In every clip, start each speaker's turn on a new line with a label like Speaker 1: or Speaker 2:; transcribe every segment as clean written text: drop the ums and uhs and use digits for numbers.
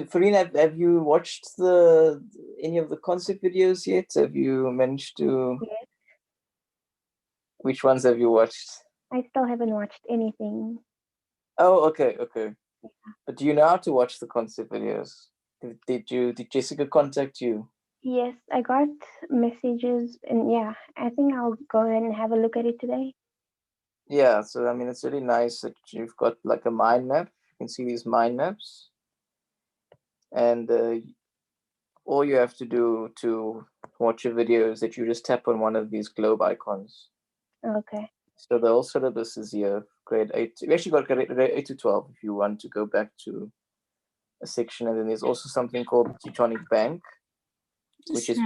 Speaker 1: Farina, have you watched any of the concept videos yet? Have you managed to?
Speaker 2: Yes,
Speaker 1: Which ones have you watched?
Speaker 2: I still haven't watched anything.
Speaker 1: Oh, okay. But do you know how to watch the concept videos? Did Jessica contact you?
Speaker 2: Yes, I got messages, and yeah, I think I'll go ahead and have a look at it today.
Speaker 1: Yeah, so I mean, it's really nice that you've got like a mind map. You can see these mind maps, and all you have to do to watch a video is that you just tap on one of these globe icons.
Speaker 2: Okay.
Speaker 1: So the whole syllabus is here, grade 8. We actually got grade 8 to 12 if you want to go back to a section. And then there's also something called Teutonic Bank, which is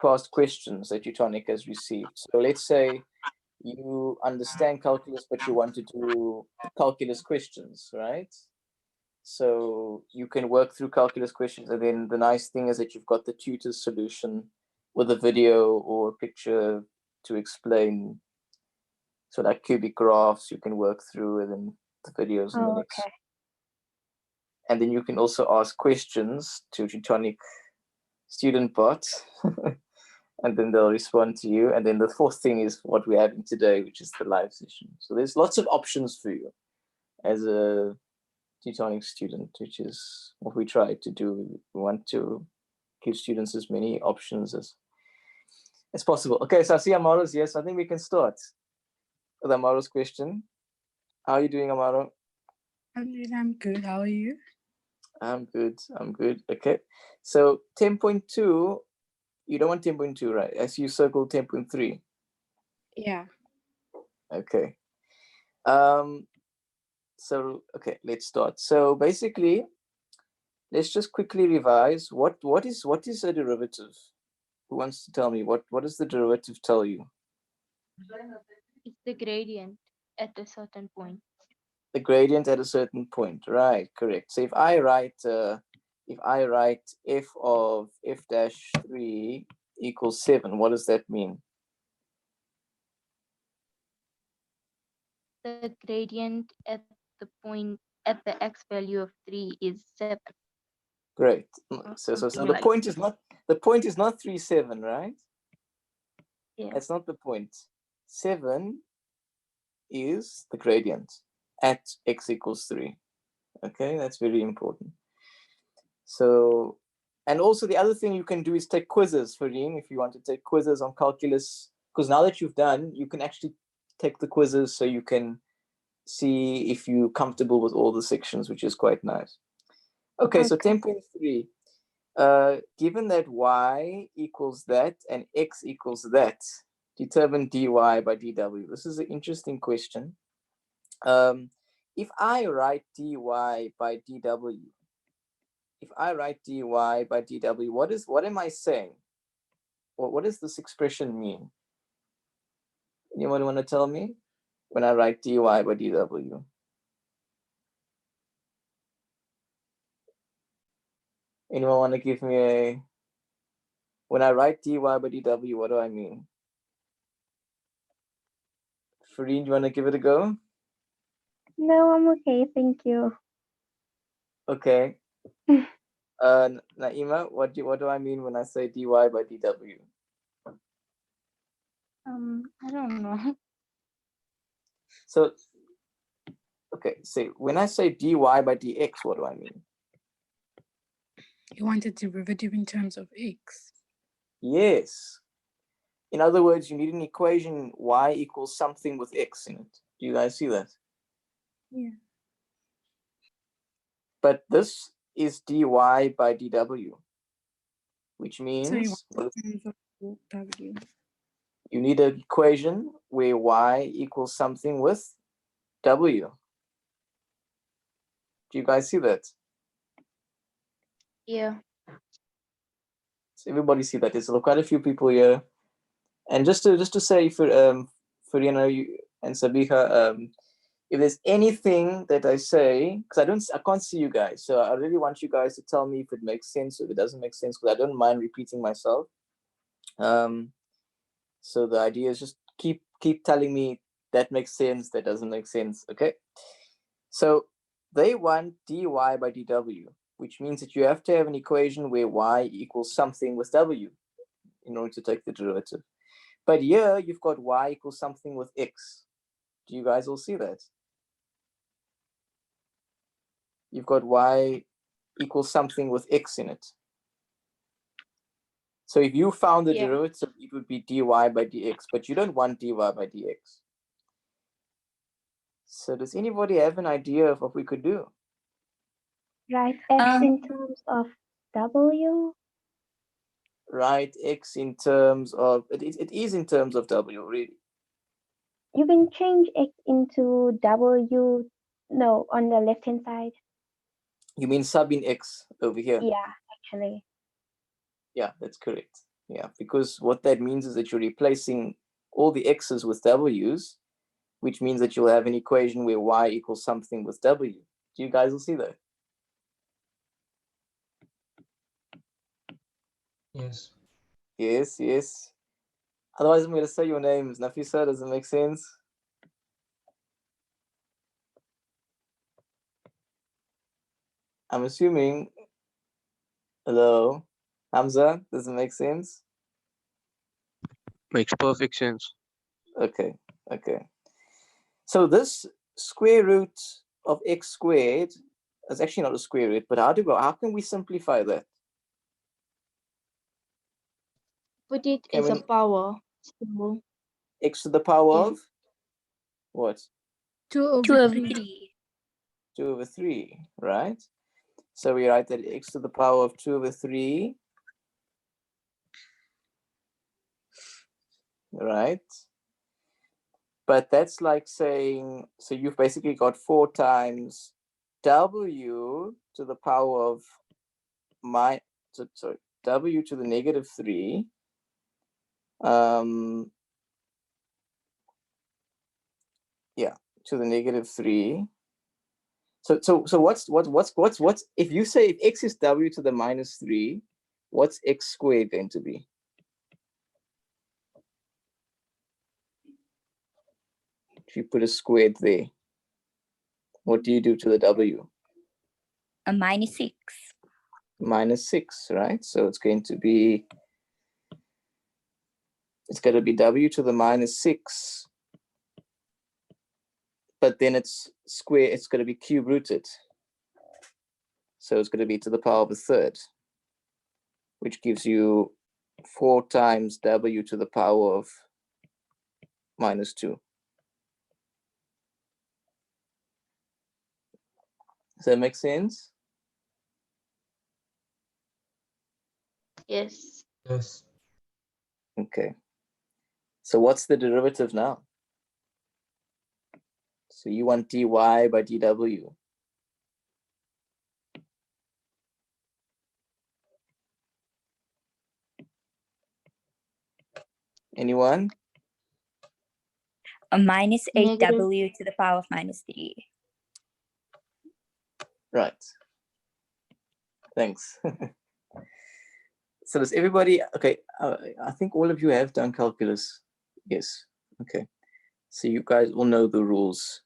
Speaker 1: past questions that Teutonic has received. So let's say you understand calculus, but you want to do calculus questions, right? So you can work through calculus questions. And then the nice thing is that you've got the tutor's solution with a video or a picture to explain. So like cubic graphs, you can work through, and then the videos in the next.
Speaker 2: Okay.
Speaker 1: And then you can also ask questions to Teutonic student bot, and then they'll respond to you. And then the fourth thing is what we're having today, which is the live session. So there's lots of options for you as a Teutonic student, which is what we try to do. We want to give students as many options as possible. Okay, so I see Amaro's yes. I think we can start with Amaro's question. How are you doing, Amaro?
Speaker 3: I'm good. How are you?
Speaker 1: I'm good. Okay. So 10.2, you don't want 10.2, right? I see you circled 10.3.
Speaker 3: Yeah.
Speaker 1: Okay. So okay, let's start. So basically, let's just quickly revise. What is a derivative? Who wants to tell me what does the derivative tell you?
Speaker 4: It's the gradient at a certain point.
Speaker 1: The gradient at a certain point, right? Correct. So if I write f of f dash 3 equals 7, what does that mean?
Speaker 4: The gradient at the x value of 3 is 7.
Speaker 1: Great. So the point is not 3, 7, right?
Speaker 4: Yeah.
Speaker 1: That's not the point. 7 is the gradient at x equals 3. Okay, that's very important. So, and also the other thing you can do is take quizzes, Farine, if you want to take quizzes on calculus, because now that you've done, you can actually take the quizzes so you can see if you're comfortable with all the sections, which is quite nice. Okay. So 10.3, given that y equals that and x equals that, determine dy by dw. This is an interesting question. If I write dy by dw, what am I saying? What does this expression mean? Anyone want to tell me? When I write dy by dw. Anyone want to give me a, when I write dy by dw, what do I mean? Farine, do you want to give it a go?
Speaker 2: No, I'm okay. Thank you.
Speaker 1: Okay. Naima, what do I mean when I say dy by dw?
Speaker 4: I don't know.
Speaker 1: So, okay, say when I say dy by dx, what do I mean?
Speaker 3: You want a derivative in terms of x?
Speaker 1: Yes. In other words, you need an equation y equals something with x in it. Do you guys see that?
Speaker 3: Yeah.
Speaker 1: But this is dy by dw, which means
Speaker 3: So you want in terms of w.
Speaker 1: You need an equation where y equals something with w. Do you guys see that?
Speaker 4: Yeah.
Speaker 1: So everybody see that? There's quite a few people here. And just to say for you and Sabiha, if there's anything that I say, because I can't see you guys, so I really want you guys to tell me if it makes sense or if it doesn't make sense, because I don't mind repeating myself. So the idea is just keep telling me that makes sense, that doesn't make sense. Okay. So they want dy by dw, which means that you have to have an equation where y equals something with w in order to take the derivative. But here you've got y equals something with x. Do you guys all see that? You've got y equals something with x in it. So if you found the derivative, it would be dy by dx, but you don't want dy by dx. So does anybody have an idea of what we could do?
Speaker 2: Write x in terms of w.
Speaker 1: Write x in terms of, it is in terms of w, really.
Speaker 2: You can change x into w. No, on the left hand side.
Speaker 1: You mean sub in x over here?
Speaker 2: Yeah, actually.
Speaker 1: Yeah, that's correct. Yeah, because what that means is that you're replacing all the x's with w's, which means that you'll have an equation where y equals something with w. Do you guys all see that?
Speaker 5: Yes.
Speaker 1: Yes, yes. Otherwise, I'm going to say your names. Nafisa, does it make sense? I'm assuming. Hello, Hamza, does it make sense?
Speaker 6: Makes perfect sense.
Speaker 1: Okay, okay. So this square root of x squared is actually not a square root, but how can we simplify that?
Speaker 4: Put it
Speaker 1: Can
Speaker 4: as a
Speaker 1: we-
Speaker 4: power. So
Speaker 1: X to the power
Speaker 4: Yeah.
Speaker 1: of what?
Speaker 3: 2 over
Speaker 7: 2 over
Speaker 3: 3.
Speaker 7: 3.
Speaker 1: 2 over 3, right? So we write that x to the power of 2 over 3, right? But that's like saying, so you've basically got 4 times w to the power of w to the negative 3, yeah, to the negative 3. So what's if you say if x is w to the minus 3, what's x squared going to be? If you put a squared there, what do you do to the w?
Speaker 7: A minus 6.
Speaker 1: Minus 6, right? So it's going to be w to the minus 6, but then it's square, it's going to be cube rooted. So it's going to be to the power of a third, which gives you 4 times w to the power of minus 2. Does that make sense?
Speaker 4: yes.
Speaker 5: Yes.
Speaker 1: Okay. So what's the derivative now? So you want dy by dw. Anyone?
Speaker 7: A minus
Speaker 4: Negative.
Speaker 7: 8w to the power of minus 3.
Speaker 1: Right. Thanks. So does everybody, okay, I think all of you have done calculus. Yes, okay. So you guys all know the rules.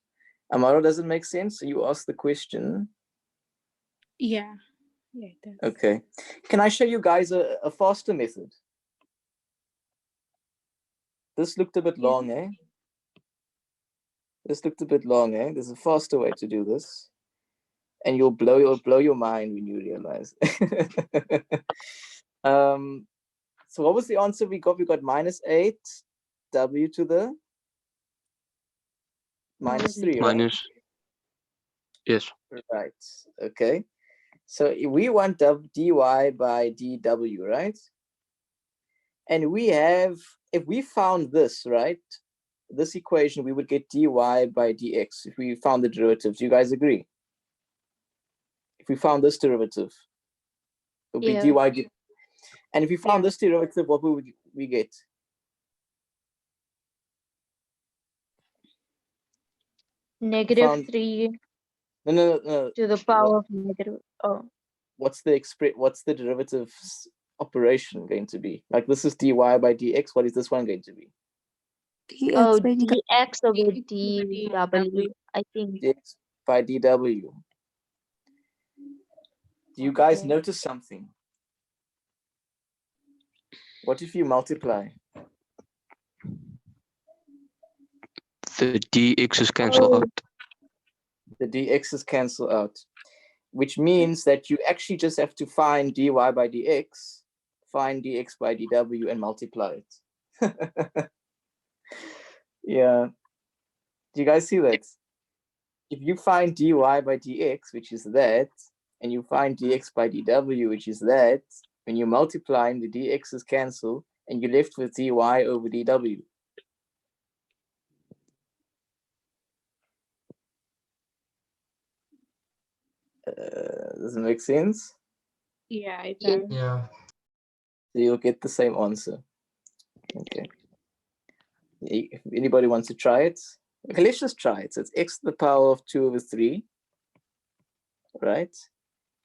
Speaker 1: Amaro, does it make sense? So you ask the question.
Speaker 3: Yeah. Yeah, it does.
Speaker 1: Okay. Can I show you guys a faster method? This looked a bit long, eh? This looked a bit long, eh? There's a faster way to do this. And you'll blow your mind when you realize. So what was the answer we got? We got minus 8 w to the minus 3, right?
Speaker 6: Minus. Yes.
Speaker 1: Right. Okay. So we want dy by dw, right? And we have, if we found this, right, this equation, we would get dy by dx if we found the derivative. Do you guys agree? If we found this derivative, it would be
Speaker 4: Yeah.
Speaker 1: dy. And if we found this derivative, what would we get?
Speaker 4: Negative
Speaker 1: Found,
Speaker 4: 3
Speaker 1: no.
Speaker 4: to the power of negative. Oh,
Speaker 1: What's the derivative operation going to be? Like this is dy by dx. What is this one going to be?
Speaker 4: dx over dw, I think.
Speaker 1: Dx by dw. Do you guys
Speaker 4: Okay.
Speaker 1: notice something? What if you multiply?
Speaker 6: The dx's cancel
Speaker 2: Oh.
Speaker 6: out.
Speaker 1: The dx's cancel out, which means that you actually just have to find dy by dx, find dx by dw, and multiply it. Yeah. Do you guys see that? If you find dy by dx, which is that, and you find dx by dw, which is that, when you multiply, the dx's cancel, and you're left with dy over dw. Does it make sense?
Speaker 3: Yeah, it
Speaker 4: Yeah.
Speaker 3: does.
Speaker 5: Yeah.
Speaker 1: So you'll get the same answer. Okay. If anybody wants to try it, okay, let's just try it. So it's x to the power of 2 over 3, right?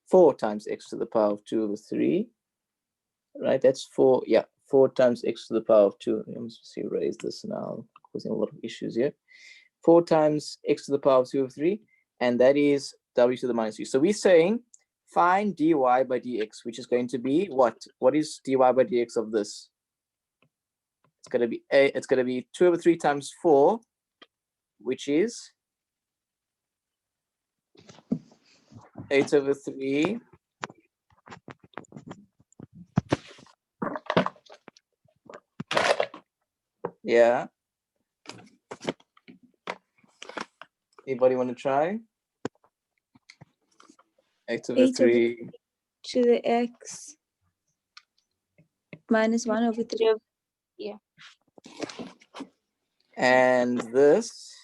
Speaker 1: 4 times x to the power of 2 over 3, right? That's 4, yeah, 4 times x to the power of 2. Let me just erase this now, causing a lot of issues here. 4 times x to the power of 2 over 3, and that is w to the minus 3. So we're saying find dy by dx, which is going to be what? What is dy by dx of this? It's going to be 2 over 3 times 4, which is 8 over 3 yeah. Anybody want to try? 8 over
Speaker 8: 8 over
Speaker 1: 3
Speaker 8: to the x minus 1 over 3.
Speaker 1: and this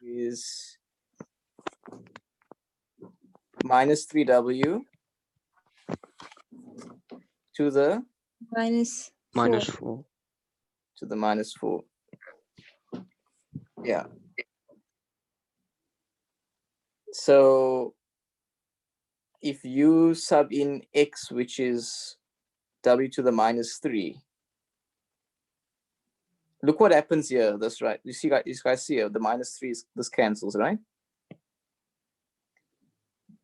Speaker 1: is minus 3w to the
Speaker 8: Minus 4.
Speaker 6: Minus 4.
Speaker 1: to the minus 4. Yeah. So if you sub in x, which is w to the minus 3, look what happens here. That's right. You guys see here, the minus 3 is, this cancels, right?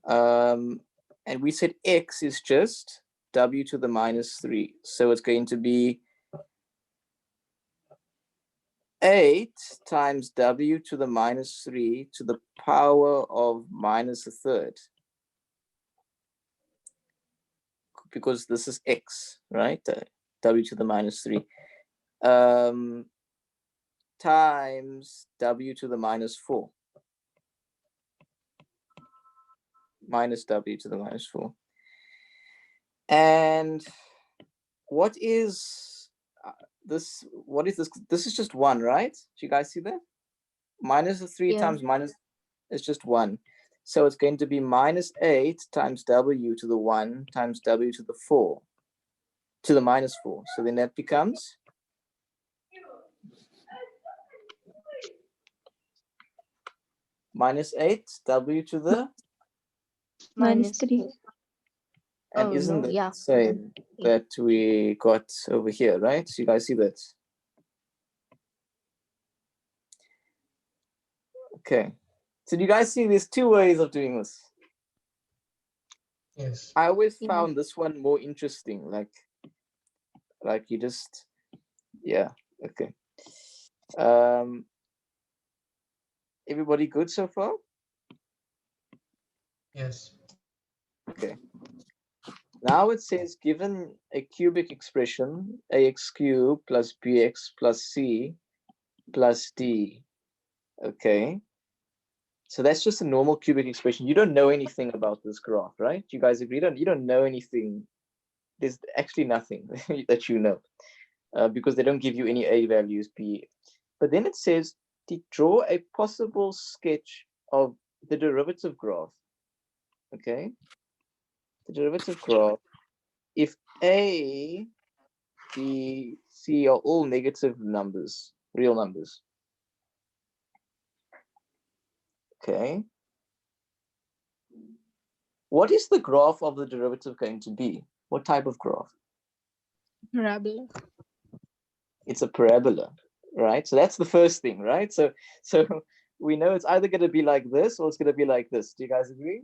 Speaker 1: And we said x is just w to the minus 3. So it's going to be 8 times w to the minus 3 to the power of minus a third. Because this is x, right? W to the minus 3. Times w to the minus 4. Minus w to the minus 4. And what is this? What is this? This is just 1, right? Do you guys see that? Minus the 3
Speaker 4: Yeah.
Speaker 1: times minus is just 1. So it's going to be minus 8 times w to the 1 times w to the 4 to the minus 4. So then that becomes minus 8 w to the,
Speaker 8: Minus 3.
Speaker 1: and
Speaker 4: Oh,
Speaker 1: isn't
Speaker 4: no,
Speaker 1: that
Speaker 4: yeah.
Speaker 1: the same that we got over here, right? So you guys see that? Okay. So do you guys see there's 2 ways of doing this?
Speaker 5: Yes.
Speaker 1: I always
Speaker 4: Yeah.
Speaker 1: found this one more interesting. Like you just, yeah, okay. Everybody good so far?
Speaker 5: Yes.
Speaker 1: Okay. Now it says given a cubic expression, ax cubed plus bx plus c plus d. Okay. So that's just a normal cubic expression. You don't know anything about this graph, right? You guys agree? You don't know anything. There's actually nothing that you know because they don't give you any a values, b. But then it says to draw a possible sketch of the derivative graph. Okay. The derivative graph, if a, b, c are all negative numbers, real numbers. Okay. What is the graph of the derivative going to be? What type of graph?
Speaker 3: Parabola.
Speaker 1: It's a parabola, right? So that's the first thing, right? So we know it's either going to be like this or it's going to be like this. Do you guys agree?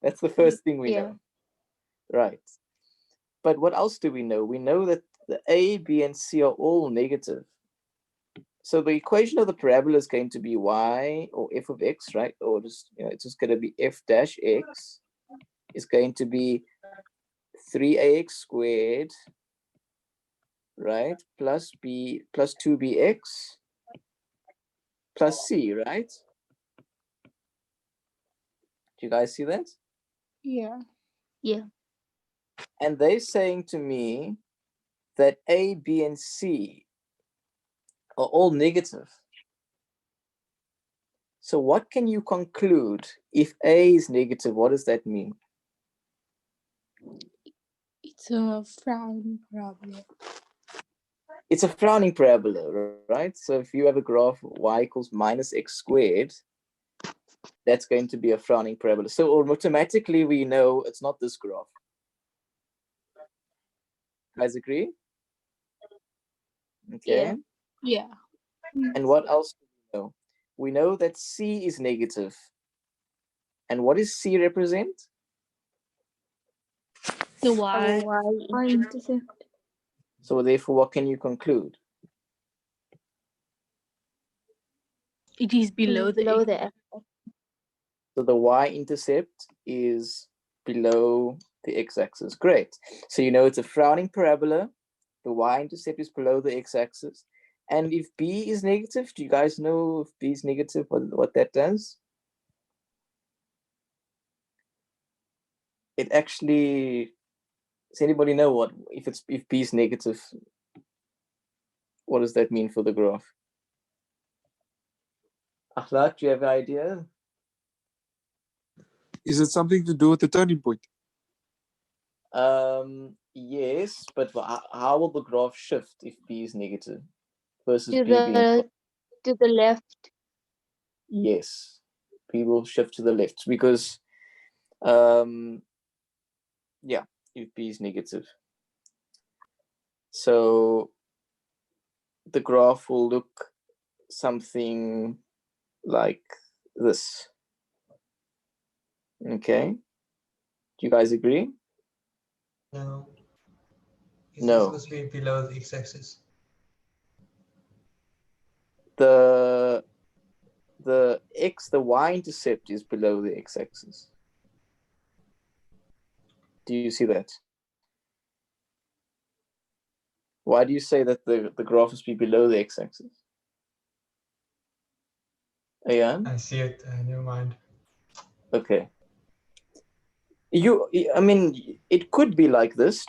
Speaker 1: That's the first thing we
Speaker 4: Yeah.
Speaker 1: know. Right. But what else do we know? We know that the a, b, and c are all negative. So the equation of the parabola is going to be y or f of x, right? Or just, it's just going to be f dash x is going to be 3ax squared, right? Plus b plus 2bx plus c, right? Do you guys see that?
Speaker 3: Yeah.
Speaker 4: Yeah.
Speaker 1: And they're saying to me that a, b, and c are all negative. So what can you conclude? If a is negative, what does that mean?
Speaker 3: It's a frowning parabola.
Speaker 1: It's a frowning parabola, right? So if you have a graph y equals minus x squared, that's going to be a frowning parabola. So automatically we know it's not this graph. Guys agree? Okay.
Speaker 4: Yeah.
Speaker 3: Yeah.
Speaker 1: And what else do we know? We know that c is negative. And what does c represent?
Speaker 7: The y.
Speaker 8: Y-intercept.
Speaker 1: So therefore, what can you conclude?
Speaker 3: It is below the
Speaker 4: Below
Speaker 3: X.
Speaker 4: the X.
Speaker 1: So the y-intercept is below the x-axis. Great. So you know it's a frowning parabola. The y-intercept is below the x-axis. And if b is negative, do you guys know if b is negative, what that does? It actually, does anybody know what, if b is negative, what does that mean for the graph? Akhlaq, do you have an idea?
Speaker 5: Is it something to do with the turning point?
Speaker 1: Yes, but how will the graph shift if b is negative versus
Speaker 4: To
Speaker 1: b being
Speaker 4: the left.
Speaker 1: yes, b will shift to the left because yeah, if b is negative. So the graph will look something like this. Okay, do you guys agree?
Speaker 9: No. It's
Speaker 1: No.
Speaker 9: supposed to be below the x-axis.
Speaker 1: The y-intercept is below the x-axis. Do you see that? Why do you say that the graph must be below the x-axis? Ayan?
Speaker 9: I see it. Never mind.
Speaker 1: Okay. I mean, it could be like this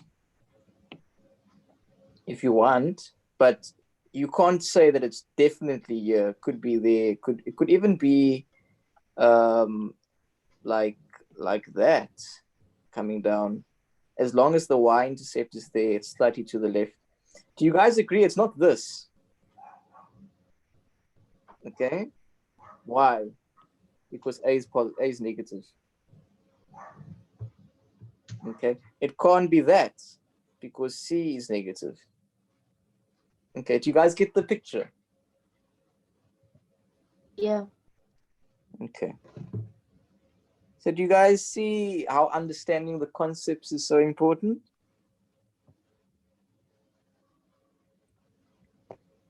Speaker 1: if you want, but you can't say that it's definitely here. Could be there. It could even be like that coming down. As long as the y-intercept is there, it's slightly to the left. Do you guys agree it's not this? Okay. Why? Because a is negative. Okay. It can't be that because c is negative. Okay. Do you guys get the picture?
Speaker 4: Yeah.
Speaker 1: Okay. So do you guys see how understanding the concepts is so important?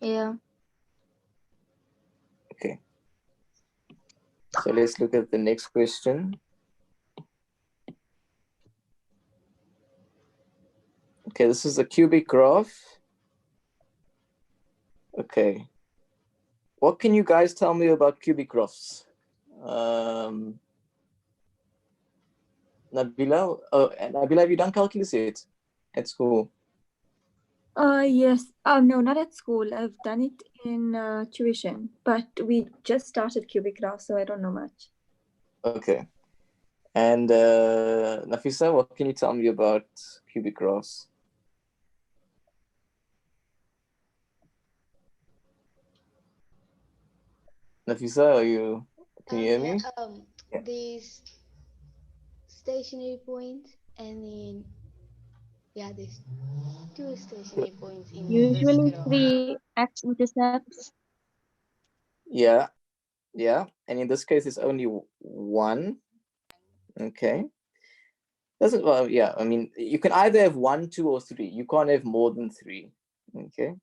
Speaker 4: Yeah.
Speaker 1: Okay. So let's look at the next question. Okay, this is a cubic graph. Okay. What can you guys tell me about cubic graphs? Nabila, Nabila, have you done calculus yet at school?
Speaker 8: Yes. No, not at school. I've done it in tuition, but we just started cubic graph, so I don't know much.
Speaker 1: Okay. And Nafisa, what can you tell me about cubic graphs? Nafisa, can you hear me? Yeah.
Speaker 10: These stationary points, and then there's two stationary points in this
Speaker 4: Usually
Speaker 10: graph.
Speaker 4: 3 x-intercepts.
Speaker 1: Yeah. And in this case, it's only one. Okay. Doesn't, well, yeah, I mean, you can either have 1, 2, or 3. You can't have more than 3. Okay.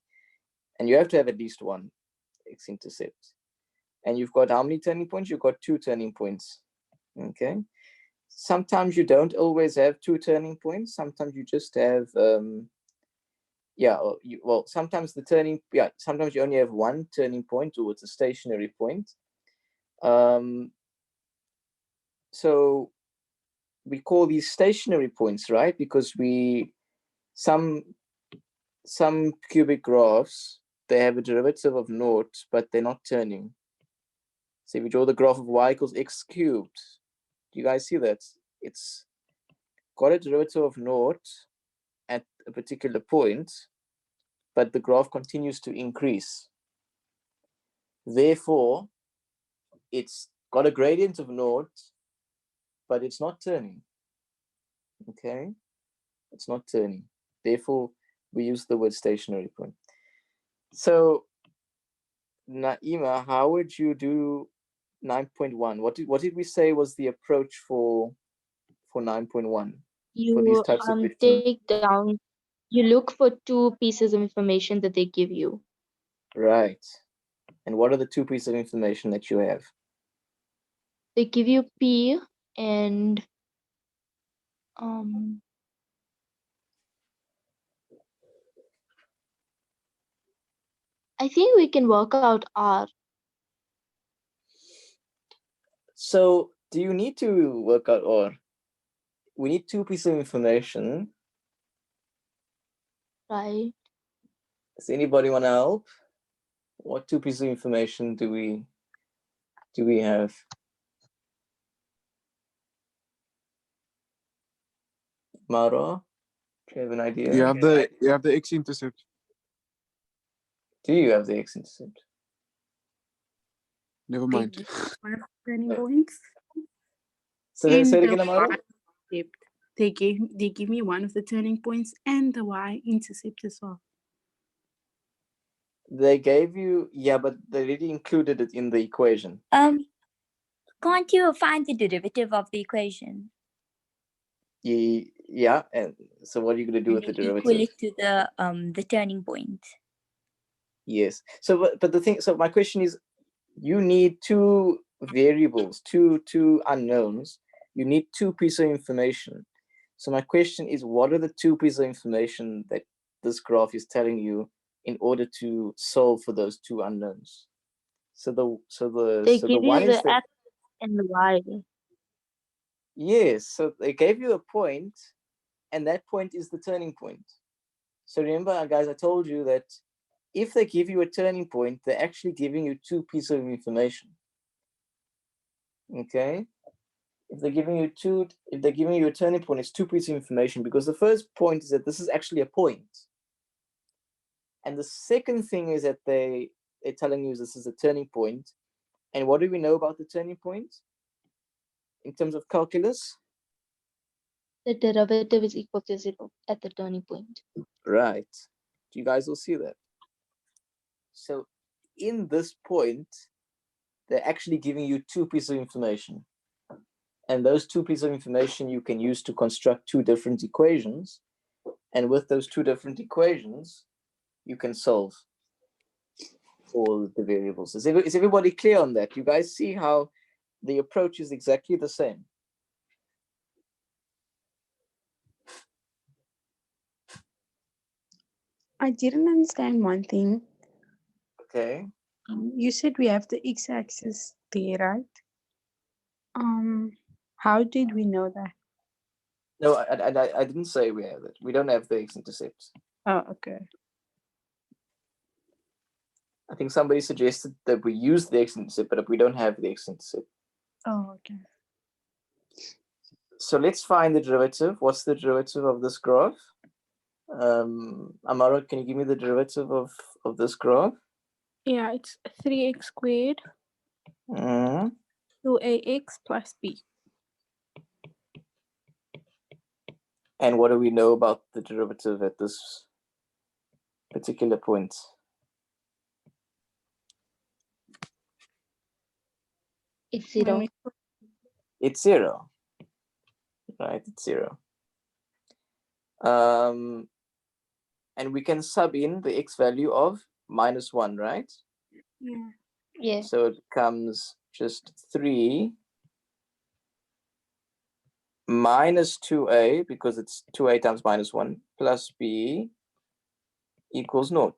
Speaker 1: And you have to have at least one x-intercept. And you've got how many turning points? You've got 2 turning points. Okay. Sometimes you don't always have 2 turning points. Sometimes you just have, well, sometimes sometimes you only have 1 turning point, or it's a stationary point. So we call these stationary points, right? Because some cubic graphs, they have a derivative of 0, but they're not turning. So if we draw the graph of y equals x cubed, do you guys see that? It's got a derivative of 0 at a particular point, but the graph continues to increase. Therefore, it's got a gradient of 0, but it's not turning. Okay, it's not turning. Therefore, we use the word stationary point. So, Naima, how would you do 9.1? What did we say was the approach for 9.1 for these
Speaker 4: You
Speaker 1: types of questions?
Speaker 4: take down, you look for 2 pieces of information that they give you.
Speaker 1: Right. And what are the 2 pieces of information that you have?
Speaker 4: They give you P and I think we can work out R.
Speaker 1: So do you need to work out, or we need 2 pieces of information?
Speaker 4: Right.
Speaker 1: Does anybody want to help? What 2 pieces of information do we have? Maro, do you have an idea?
Speaker 5: You have the x-intercept.
Speaker 1: Do you have the x-intercept?
Speaker 5: Never
Speaker 3: They
Speaker 5: mind.
Speaker 3: give one of the turning points.
Speaker 1: So
Speaker 3: and
Speaker 1: say it
Speaker 3: the
Speaker 1: again, Amaro.
Speaker 3: y-intercept. They give me one of the turning points and the y-intercept as well.
Speaker 1: They gave you, yeah, but they already included it in the equation.
Speaker 7: Can't you find the derivative of the equation?
Speaker 1: Yeah, and so what are you going to do with the
Speaker 7: And then equal
Speaker 1: derivative?
Speaker 7: it to the turning point.
Speaker 1: Yes. So, but the thing, so my question is, you need 2 variables, two unknowns. You need 2 pieces of information. So my question is, what are the 2 pieces of information that this graph is telling you in order to solve for those 2 unknowns? So
Speaker 4: They
Speaker 1: the
Speaker 4: give
Speaker 1: one
Speaker 4: you
Speaker 1: is
Speaker 4: the
Speaker 1: that,
Speaker 4: X and the Y.
Speaker 1: yes, so they gave you a point, and that point is the turning point. So remember, guys, I told you that if they give you a turning point, they're actually giving you 2 pieces of information. Okay, if they're giving you a turning point, it's 2 pieces of information, because the first point is that this is actually a point, and the second thing is that they're telling you this is a turning point. And what do we know about the turning point in terms of calculus?
Speaker 4: The derivative is equal to 0 at the turning point.
Speaker 1: Right. You guys will see that. So in this point, they're actually giving you 2 pieces of information. And those 2 pieces of information you can use to construct 2 different equations. And with those 2 different equations, you can solve all the variables. Is everybody clear on that? You guys see how the approach is exactly the same?
Speaker 3: I didn't understand one thing.
Speaker 1: Okay.
Speaker 3: You said we have the x-axis there, right? How did we know that?
Speaker 1: No, I didn't say we have it. We don't have the x-intercept.
Speaker 3: Oh, okay.
Speaker 1: I think somebody suggested that we use the x-intercept, but we don't have the x-intercept.
Speaker 3: Oh, okay.
Speaker 1: So let's find the derivative. What's the derivative of this graph? Amaro, can you give me the derivative of this graph?
Speaker 3: Yeah, it's 3x squared, 2ax plus b.
Speaker 1: And what do we know about the derivative at this particular point?
Speaker 4: It's
Speaker 3: When
Speaker 4: 0.
Speaker 3: we
Speaker 1: It's 0. right? It's 0. And we can sub in the x value of -1, right?
Speaker 3: Yeah.
Speaker 4: Yeah.
Speaker 1: So it becomes just 3 minus 2a, because it's 2a times -1, plus b equals 0.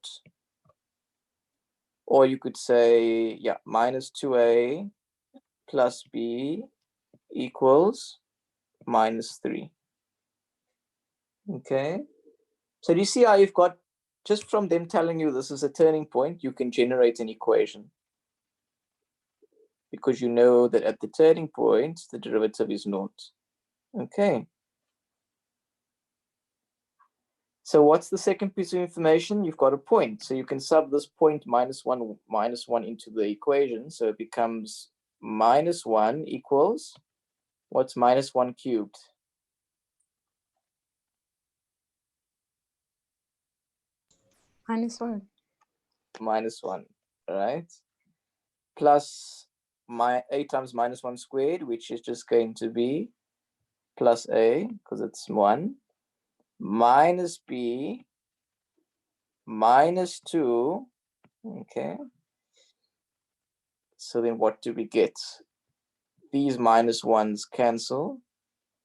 Speaker 1: Or you could say, yeah, minus 2a plus b equals -3. Okay. So do you see how you've got, just from them telling you this is a turning point, you can generate an equation. Because you know that at the turning point, the derivative is 0. Okay. So what's the second piece of information? You've got a point. So you can sub this point -1 into the equation. So it becomes -1 equals, what's -1 cubed?
Speaker 3: -1.
Speaker 1: -1, right? Plus a times -1 squared, which is just going to be plus a, because it's 1, minus b, -2. Okay. So then what do we get? These -1s cancel,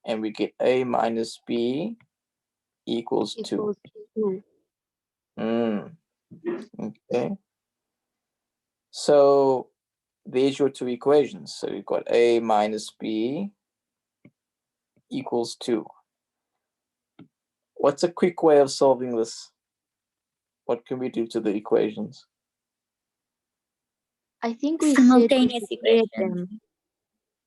Speaker 1: and we get a minus b equals 2.
Speaker 4: Equals 2.
Speaker 1: Okay. So there's your two equations. So we've got a minus b equals 2. What's a quick way of solving this? What can we do to the equations?
Speaker 4: I think we said we
Speaker 7: Simultaneous
Speaker 4: should add
Speaker 7: equation.
Speaker 4: them.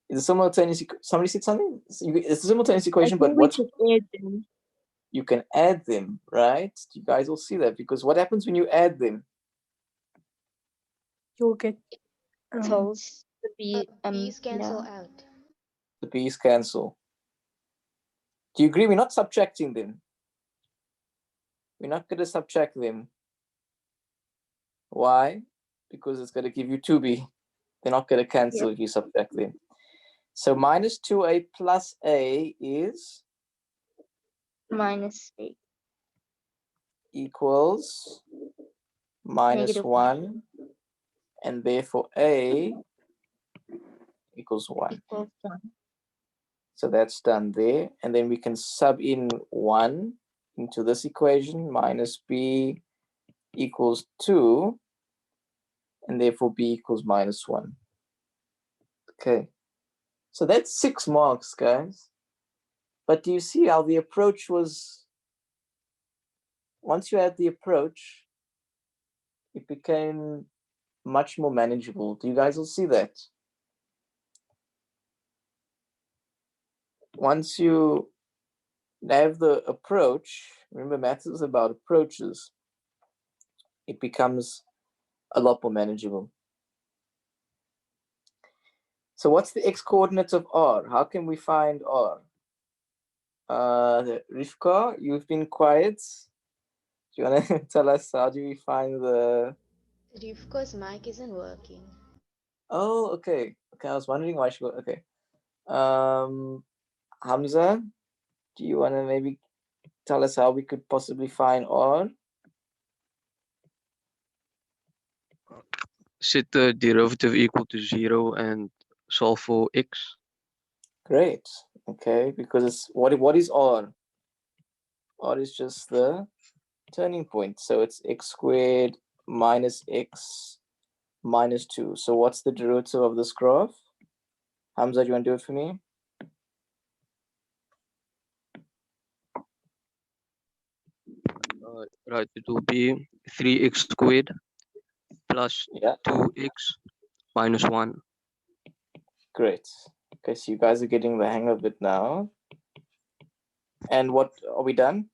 Speaker 1: It's a simultaneous. Somebody said something. It's a simultaneous
Speaker 4: I
Speaker 1: equation, but
Speaker 4: think we
Speaker 1: what
Speaker 4: should add them.
Speaker 1: you can add them, right? You guys will see that, because what happens when you add them?
Speaker 3: You'll get
Speaker 4: Totals to be
Speaker 10: These cancel
Speaker 4: yeah.
Speaker 10: out.
Speaker 1: The b's cancel. Do you agree? We're not subtracting them. We're not going to subtract them. Why? Because it's going to give you 2b. They're not going to cancel if you subtract them. So minus 2a plus a is
Speaker 4: -8
Speaker 1: equals minus
Speaker 4: Negative
Speaker 1: 1, and therefore a equals 1.
Speaker 4: equals 1.
Speaker 1: So that's done there. And then we can sub in 1 into this equation, minus b equals 2, and therefore b equals -1. Okay. So that's 6 marks, guys. But do you see how the approach was, once you had the approach, it became much more manageable. Do you guys all see that? Once you have the approach, remember maths is about approaches, it becomes a lot more manageable. So what's the x-coordinate of r? How can we find r? Rivka, you've been quiet. Do you want to tell us how do we find the...
Speaker 10: Rivka's mic isn't working.
Speaker 1: Oh, okay. Okay, I was wondering why she... Okay. Hamza, do you want to maybe tell us how we could possibly find r?
Speaker 6: Set the derivative equal to 0 and solve for x.
Speaker 1: Great. Okay, because it's what is r? R is just the turning point. So it's x squared minus x minus 2. So what's the derivative of this graph? Hamza, do you want to do it for me?
Speaker 6: Right, it will be 3x squared plus
Speaker 1: Yeah,
Speaker 6: 2x minus 1.
Speaker 1: great. Okay, so you guys are getting the hang of it now. And what are we done?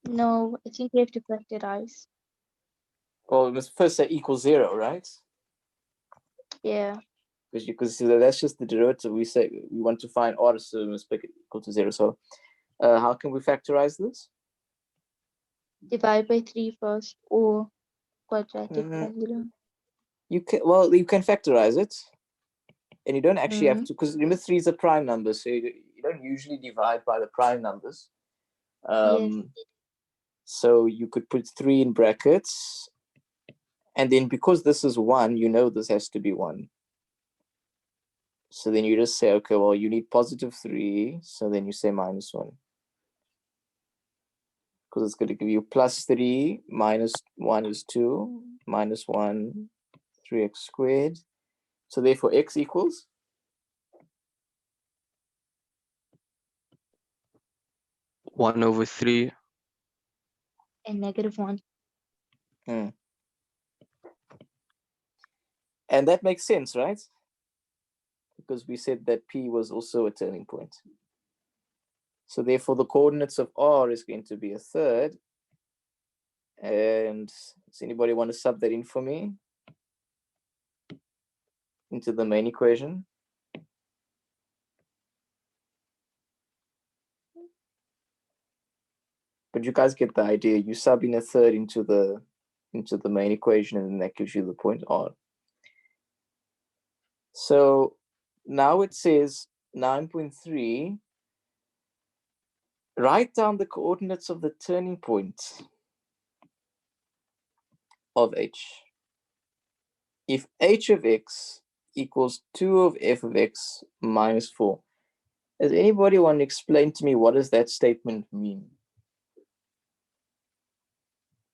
Speaker 4: No, I think we have to factorize.
Speaker 1: Well, we must first say equals 0, right?
Speaker 4: Yeah.
Speaker 1: Because you can see that that's just the derivative. We say we want to find r, so we must make it equal to 0. So how can we factorize this?
Speaker 4: Divide by 3 first or quadratic
Speaker 1: Mhm.
Speaker 4: formula.
Speaker 1: You can factorize it. And you don't actually have to, because remember 3 is a prime number, so you don't usually divide by the prime numbers.
Speaker 4: Yes.
Speaker 1: So you could put 3 in brackets, and then because this is 1, you know this has to be 1. So then you just say, okay, well, you need positive 3, so then you say minus 1. Because it's going to give you plus 3, minus 1 is 2, minus 1, 3x squared. So therefore x equals?
Speaker 6: One over 3.
Speaker 4: And -1.
Speaker 1: And that makes sense, right? Because we said that P was also a turning point. So therefore the coordinates of R is going to be a third. And does anybody want to sub that in for me? Into the main equation? But you guys get the idea. You sub in a third into the main equation, and then that gives you the point R. So now it says 9.3. Write down the coordinates of the turning point of H. If H of X equals 2 of f of X minus 4. Does anybody want to explain to me what does that statement mean?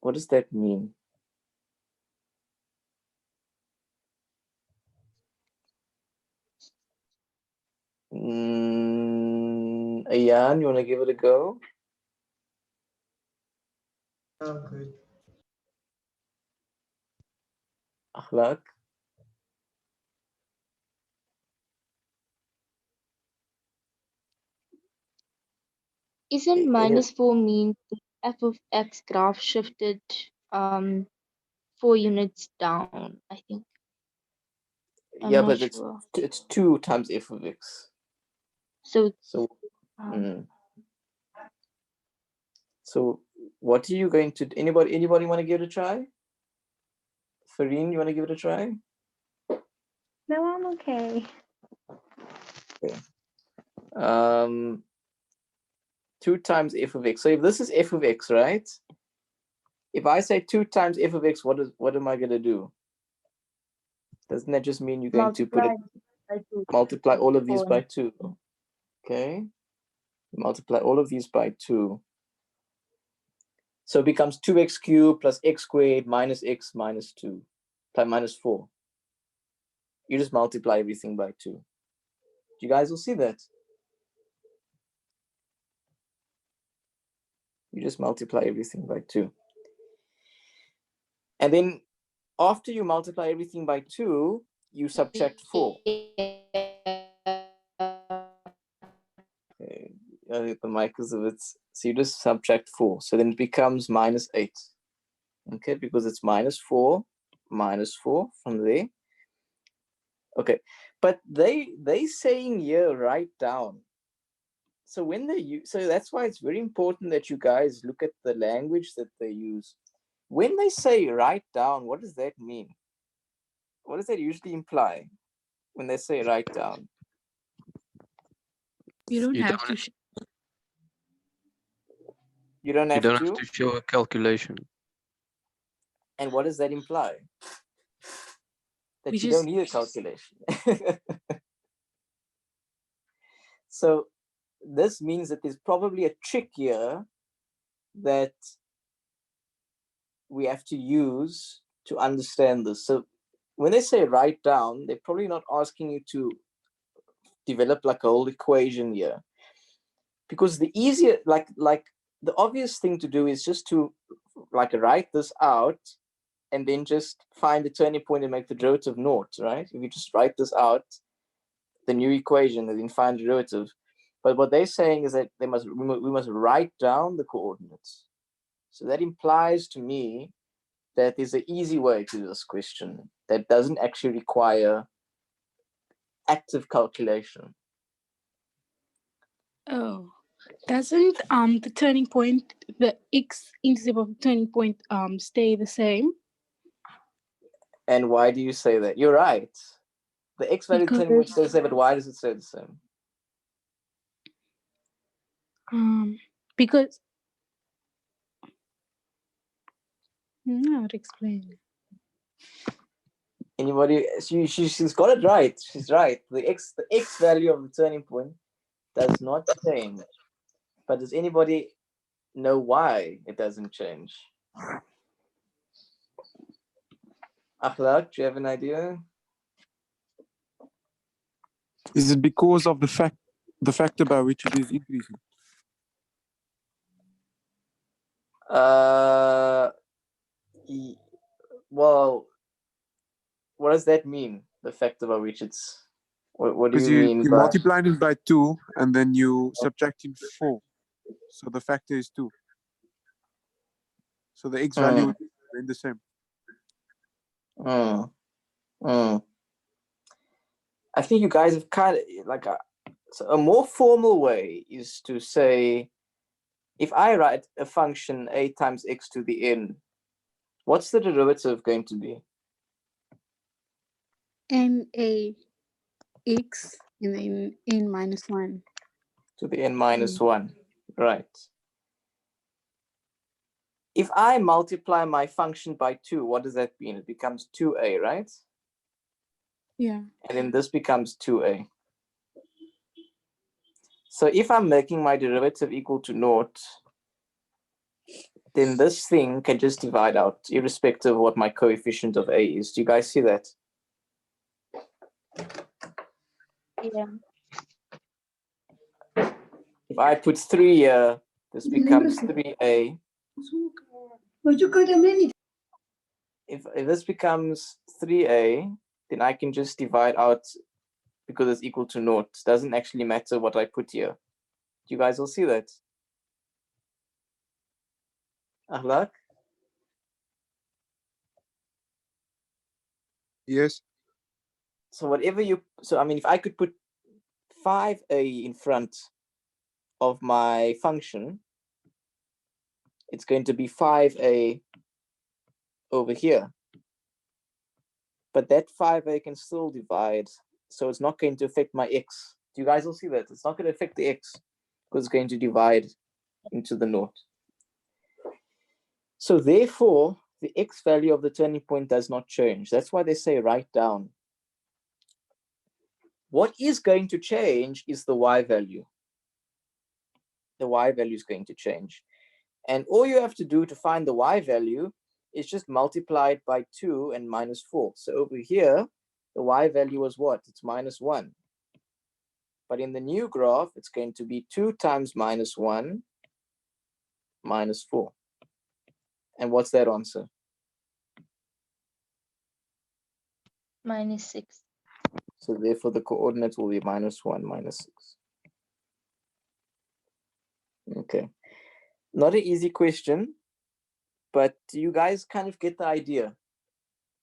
Speaker 1: What does that mean? Ayan, you want to give it a go?
Speaker 9: I'm good.
Speaker 1: Akhlaq?
Speaker 4: Isn't -4 mean the f of x graph shifted 4 units down, I think. I'm
Speaker 1: Yeah,
Speaker 4: not
Speaker 1: but
Speaker 4: sure.
Speaker 1: it's 2 times f of x.
Speaker 4: So
Speaker 1: So what are you going to, anybody want to give it a try? Farine, you want to give it a try?
Speaker 2: No, I'm okay.
Speaker 1: Okay. 2 times f of x. So if this is f of x, right? If I say 2 times f of x, what am I going to do? Doesn't that just mean you're going to put it, multiply all of these by 2? Okay. Multiply all of these by 2. So it becomes 2x cubed plus x squared minus x minus 2, plus minus 4. You just multiply everything by 2. You guys will see that. You just multiply everything by 2. And then after you multiply everything by 2, you subtract 4. Okay. The mic is a bit, so you just subtract 4. So then it becomes minus 8. Okay, because it's minus 4 from there. Okay, but they saying here write down. So when they use, so that's why it's very important that you guys look at the language that they use. When they say write down, what does that mean? What does that usually imply when they say write down?
Speaker 3: You don't
Speaker 6: You
Speaker 3: have
Speaker 6: don't-
Speaker 3: to.
Speaker 1: You don't
Speaker 6: You
Speaker 1: have
Speaker 6: don't
Speaker 1: to.
Speaker 6: have to show a calculation.
Speaker 1: And what does that imply? That
Speaker 3: We
Speaker 1: you
Speaker 3: just-
Speaker 1: don't need a calculation. So this means that there's probably a trick here that we have to use to understand this. So when they say write down, they're probably not asking you to develop like a whole equation here. Because the easier, like the obvious thing to do is just to like write this out and then just find the turning point and make the derivative naught, right? If you just write this out, the new equation, and then find the derivative. But what they're saying is that we must write down the coordinates. So that implies to me that there's an easy way to do this question that doesn't actually require active calculation.
Speaker 3: Oh, doesn't the turning point, the x-intercept of the turning point stay the same?
Speaker 1: And why do you say that? You're right. The x value
Speaker 3: Because-
Speaker 1: turning point stays the same, but why does it stay the same?
Speaker 3: Because I'll explain.
Speaker 1: Anybody? She's got it right. She's right. The x value of the turning point does not change. But does anybody know why it doesn't change? Akhlaq, do you have an idea?
Speaker 5: Is it because of the factor by which it is increasing?
Speaker 1: Well, what does that mean? The factor by which it's. What do
Speaker 5: Because
Speaker 1: you mean
Speaker 5: you
Speaker 1: by?
Speaker 5: multiply it by 2 and then you subtracting 4. So the factor is 2. So the x value would remain the same.
Speaker 1: I think you guys have kind of like a more formal way is to say, if I write a function a times x to the n, what's the derivative going to be?
Speaker 3: NA x and then n minus 1.
Speaker 1: To the n minus 1, right. If I multiply my function by 2, what does that mean? It becomes 2a, right?
Speaker 3: Yeah.
Speaker 1: And then this becomes 2a. So if I'm making my derivative equal to 0, then this thing can just divide out, irrespective of what my coefficient of a is. Do you guys see that?
Speaker 4: Yeah.
Speaker 1: If I put 3 here, this becomes 3a. If this becomes 3a, then I can just divide out because it's equal to 0. It doesn't actually matter what I put here. Do you guys all see that? Ahlak?
Speaker 5: Yes.
Speaker 1: So whatever I mean, if I could put 5a in front of my function, it's going to be 5a over here. But that 5a can still divide, so it's not going to affect my x. Do you guys all see that? It's not going to affect the x because it's going to divide into the 0. So therefore, the x value of the turning point does not change. That's why they say write down. What is going to change is the y value. The y value is going to change. And all you have to do to find the y value is just multiply it by 2 and minus 4. So over here, the y value was what? It's minus 1. But in the new graph, it's going to be 2 times minus 1 minus 4. And what's that answer?
Speaker 4: -6.
Speaker 1: So therefore, the coordinate will be -1, -6. Okay. Not an easy question, but you guys kind of get the idea.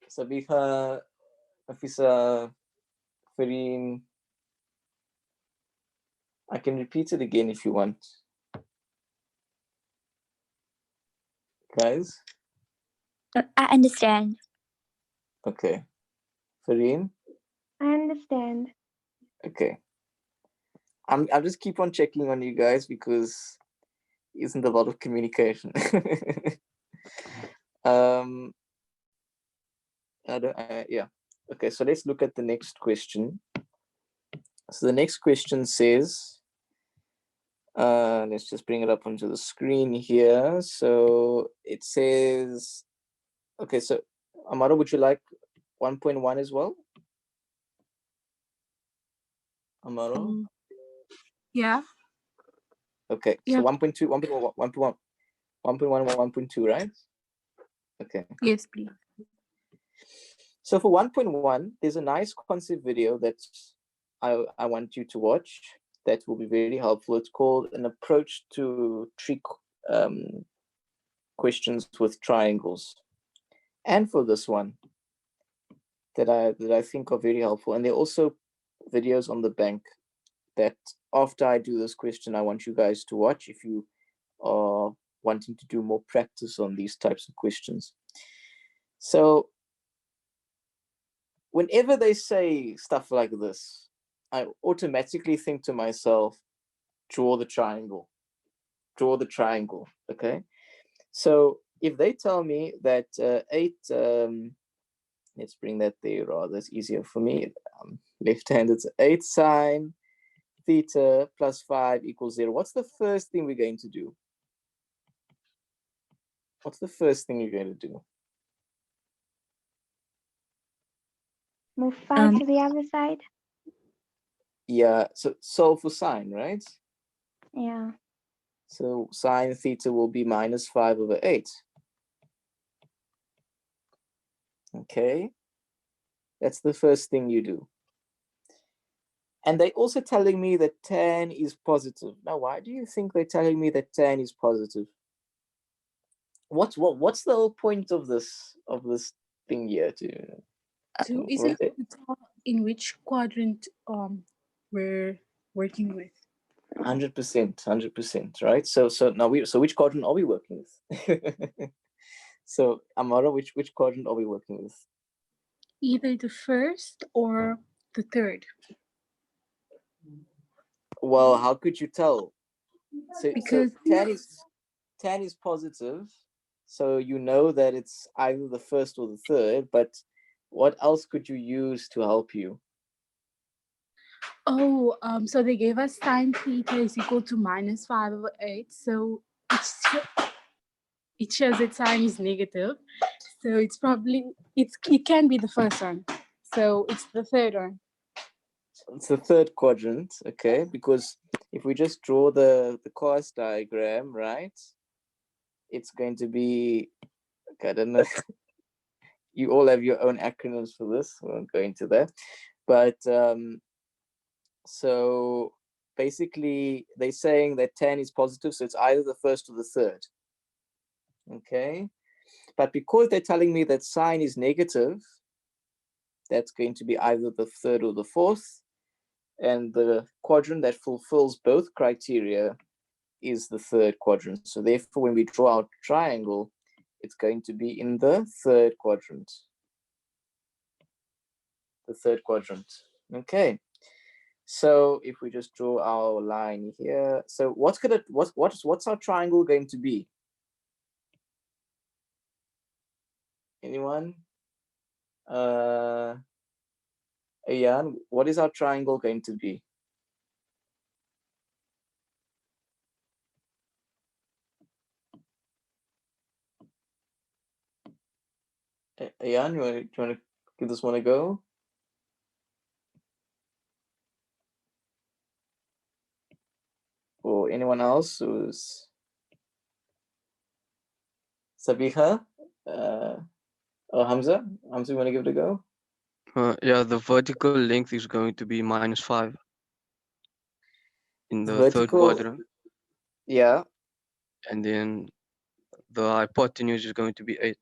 Speaker 1: Sabiha, Afisa, Fareen, I can repeat it again if you want. Guys?
Speaker 7: I understand.
Speaker 1: Okay. Fareen?
Speaker 2: I understand.
Speaker 1: Okay. I'll just keep on checking on you guys because isn't a lot of communication. Yeah. Okay, so let's look at the next question. So the next question says, let's just bring it up onto the screen here. So it says, okay, so Amaro, would you like 1.1 as well? Amaro?
Speaker 3: Yeah.
Speaker 1: Okay,
Speaker 3: Yeah.
Speaker 1: so 1.2, 1.1, 1.1, 1.2, right? Okay.
Speaker 3: Yes, please.
Speaker 1: So for 1.1, there's a nice concept video that I want you to watch that will be very helpful. It's called An Approach to Trick Questions with Triangles. And for this one, that I think are very helpful. And there are also videos on the bank that after I do this question, I want you guys to watch if you are wanting to do more practice on these types of questions. So whenever they say stuff like this, I automatically think to myself, draw the triangle, draw the triangle, okay? So if they tell me that 8, let's bring that there rather, it's easier for me. Left-handed, 8 sine theta plus 5 equals 0. What's the first thing we're going to do? What's the first thing you're going to do?
Speaker 2: Move 5 to the other side.
Speaker 1: Yeah, so solve for sine, right?
Speaker 2: Yeah.
Speaker 1: So sine theta will be minus 5 over 8. Okay, that's the first thing you do. And they're also telling me that tan is positive. Now, why do you think they're telling me that tan is positive? What's the whole point of this thing here?
Speaker 3: So is it to tell in which quadrant we're working with?
Speaker 1: 100%, 100%, right? So now which quadrant are we working with? So Amara, which quadrant are we working with?
Speaker 3: Either the first or the third.
Speaker 1: Well, how could you tell?
Speaker 3: Because
Speaker 1: So tan is positive, so you know that it's either the first or the third, but what else could you use to help you?
Speaker 3: oh, so they gave us sine theta is equal to minus 5 over 8. So it shows that sine is negative. So it's probably it can be the first one. So it's the third one.
Speaker 1: It's the third quadrant, okay? Because if we just draw the course diagram, right? It's going to be, okay, I don't know. You all have your own acronyms for this. We won't go into that. But so basically they're saying that tan is positive, so it's either the first or the third. Okay. But because they're telling me that sine is negative, that's going to be either the third or the fourth. And the quadrant that fulfills both criteria is the third quadrant. So therefore, when we draw our triangle, it's going to be in the third quadrant. The third quadrant. Okay. So if we just draw our line here, so what's our triangle going to be? Anyone? Ayan, what is our triangle going to be? Ayan, you want to give this one a go? Or anyone else who's Sabiha? Or Hamza? Hamza, you want to give it a go?
Speaker 6: Yeah, the vertical length is going to be minus 5 in the third quadrant.
Speaker 1: Yeah.
Speaker 6: And then the hypotenuse is going to be 8.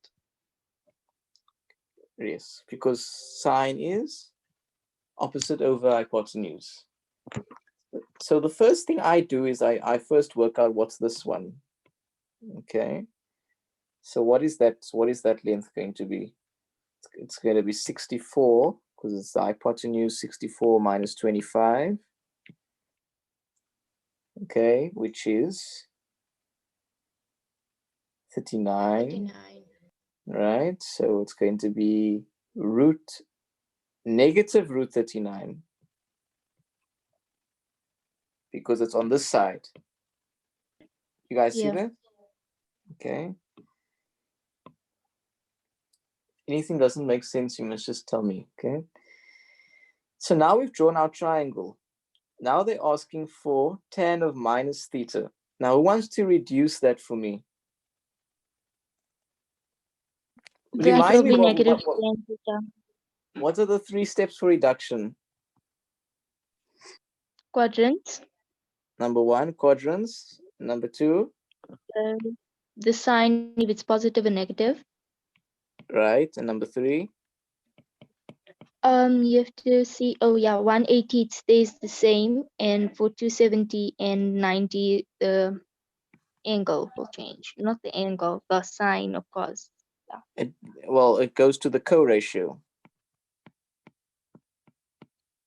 Speaker 1: Yes, because sine is opposite over hypotenuse. So the first thing I do is I first work out what's this one. Okay. So what is that length going to be? It's going to be 64 because it's the hypotenuse, 64 minus 25. Okay, which is 39. Right, so it's going to be negative root 39 because it's on this side. You guys see that? Okay. Anything doesn't make sense, you must just tell me, okay? So now we've drawn our triangle. Now they're asking for tan of minus theta. Now who wants to reduce that for me?
Speaker 4: That will be negative tan theta.
Speaker 1: What are the 3 steps for reduction?
Speaker 4: Quadrants.
Speaker 1: Number 1, quadrants. Number 2?
Speaker 4: The sign, if it's positive and negative.
Speaker 1: Right, and number 3?
Speaker 4: You have to see, oh yeah, 180 it stays the same, and for 270 and 90 the angle will change. Not the angle, the sign, of course. Yeah.
Speaker 1: It goes to the co-ratio.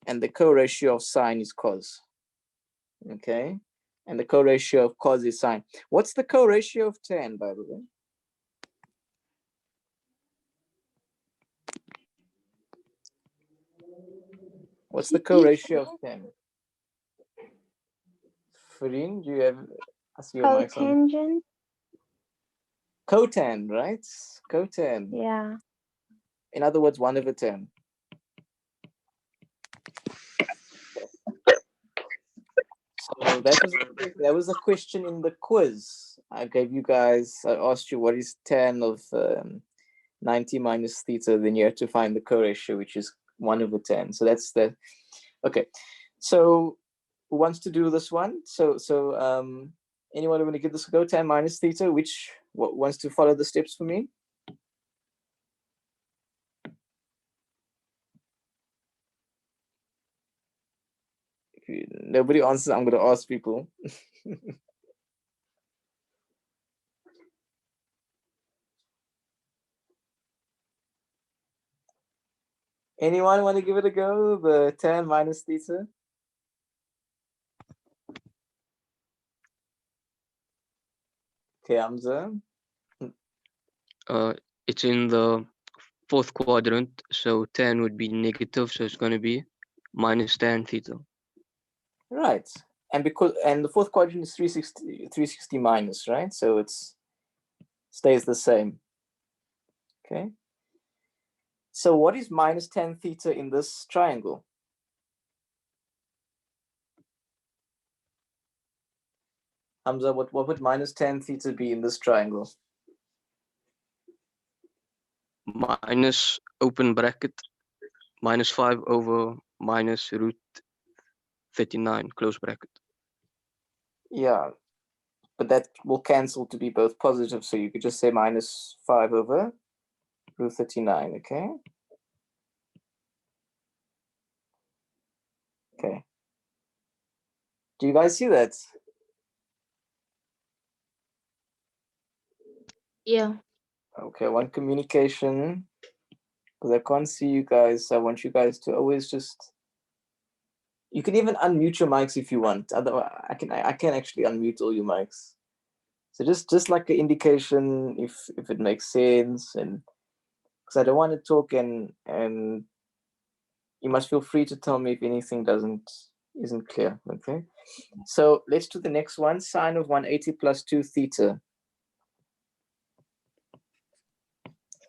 Speaker 1: and the co-ratio of sine is cos. Okay, and the co-ratio of cos is sine. What's the co-ratio of tan, by the way? What's the co-ratio of tan? Farin, do you have? I see your mic's on.
Speaker 2: Cotangent.
Speaker 1: Cotan, right? Cotan.
Speaker 2: Yeah.
Speaker 1: In other words, 1/10. So that was a question in the quiz. I gave you guys. I asked you what is tan of 90 minus theta. Then you have to find the co-ratio, which is 1/10. So that's the. Okay. So who wants to do this one? So anyone want to give this a go? Tan minus theta. Which wants to follow the steps for me? If nobody answers, I'm going to ask people. Anyone want to give it a go? The tan minus theta. Okay, Hamza.
Speaker 6: It's in the fourth quadrant, so tan would be negative, so it's going to be minus tan theta.
Speaker 1: Right, and the fourth quadrant is 360 minus, right? So it's stays the same. Okay. So what is minus tan theta in this triangle? Hamza, what would minus tan theta be in this triangle?
Speaker 6: Minus open bracket, minus 5 over minus root 39, close bracket.
Speaker 1: Yeah, but that will cancel to be both positive. So you could just say minus 5 over root 39, okay? Okay. Do you guys see that?
Speaker 4: Yeah.
Speaker 1: Okay, one communication, because I can't see you guys. I want you guys to always just, you can even unmute your mics if you want. Otherwise, I can actually unmute all your mics. So just like an indication if it makes sense, and because I don't want to talk and you must feel free to tell me if anything isn't clear. Okay. So let's do the next one. Sine of 180 plus 2 theta.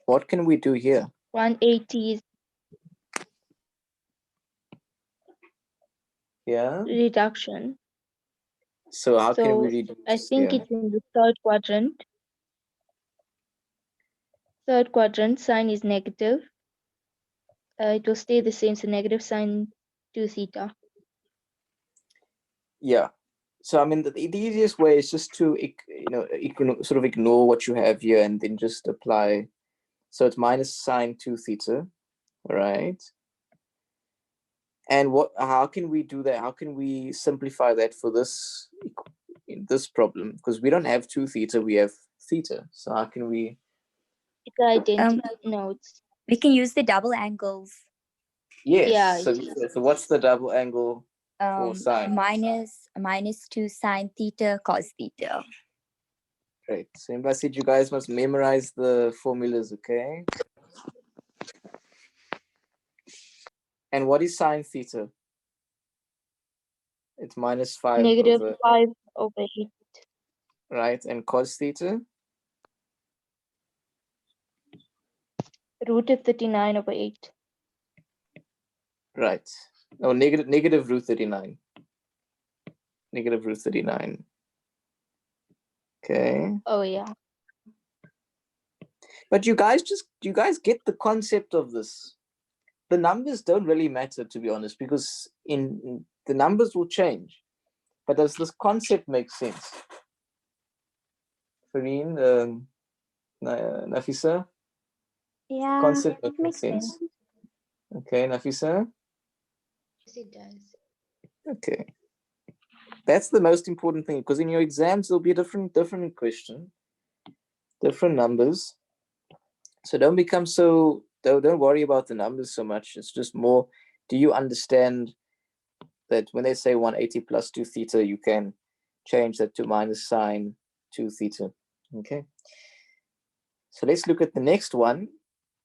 Speaker 1: What can we do here?
Speaker 4: 180 is
Speaker 1: Yeah.
Speaker 4: reduction.
Speaker 1: So how can we
Speaker 4: So
Speaker 1: reduce?
Speaker 4: I think it's in the third quadrant. Third quadrant, sign is negative. It will stay the same, so negative sine 2 theta.
Speaker 1: Yeah. So I mean, the easiest way is just to sort of ignore what you have here and then just apply. So it's minus sine 2 theta, right? And how can we do that? How can we simplify that for this problem? Because we don't have 2 theta, we have theta. So how can we?
Speaker 4: It's identity. No, it's.
Speaker 7: We can use the double angles.
Speaker 1: Yes.
Speaker 4: Yeah.
Speaker 1: So what's the double angle for sine?
Speaker 7: Minus 2 sine theta cos theta.
Speaker 1: Great. So I said you guys must memorize the formulas, okay? And what is sine theta? It's minus 5
Speaker 4: Negative
Speaker 1: over
Speaker 4: 5 over 8.
Speaker 1: right, and cos theta?
Speaker 4: Root of 39 over 8.
Speaker 1: Right. No, negative root 39. Negative root 39. Okay.
Speaker 4: Oh yeah.
Speaker 1: But you guys get the concept of this. The numbers don't really matter, to be honest, because in the numbers will change. But does this concept make sense? Fareen, Nafisa?
Speaker 2: Yeah.
Speaker 1: Concept
Speaker 2: It
Speaker 1: makes
Speaker 2: makes
Speaker 1: sense. Okay, Nafisa?
Speaker 10: Yes, it does.
Speaker 1: Okay. That's the most important thing, because in your exams there'll be a different question, different numbers. So don't worry about the numbers so much. It's just more Do you understand that when they say 180 plus 2 theta, you can change that to minus sine 2 theta? Okay. So let's look at the next one.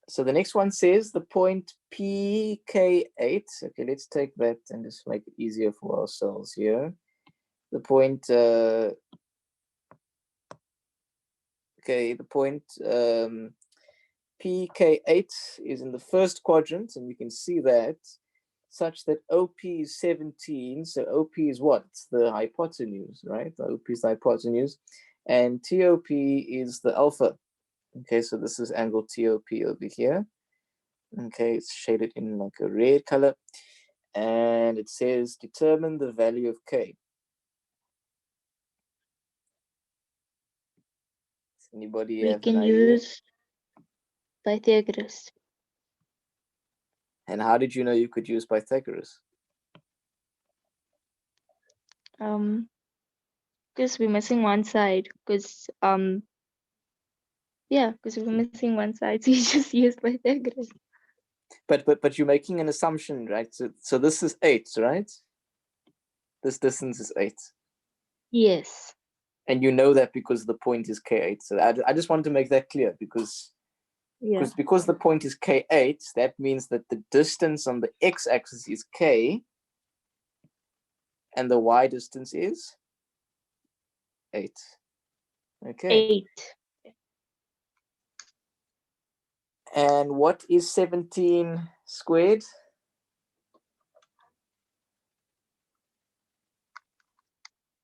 Speaker 1: So the next one says the point PK8. Okay, let's take that and just make it easier for ourselves here. The point, okay, the point PK8 is in the first quadrant, and we can see that such that OP is 17. So OP is what? The hypotenuse, right? The OP is the hypotenuse, and TOP is the alpha. Okay, so this is angle TOP over here. Okay, it's shaded in like a red color, and it says determine the value of K. Does anybody
Speaker 4: We
Speaker 1: have
Speaker 4: can
Speaker 1: an idea?
Speaker 4: use Pythagoras.
Speaker 1: And how did you know you could use Pythagoras?
Speaker 4: Because we're missing one side. Because yeah, because we're missing one side, so you just use Pythagoras.
Speaker 1: But you're making an assumption, right? So this is 8, right? This distance is 8.
Speaker 4: Yes.
Speaker 1: And you know that because the point is K8. So I just want to make that clear because because the point is K8, that means that the distance on the x-axis is K and the y distance is 8. Okay.
Speaker 4: 8.
Speaker 1: And what is 17 squared?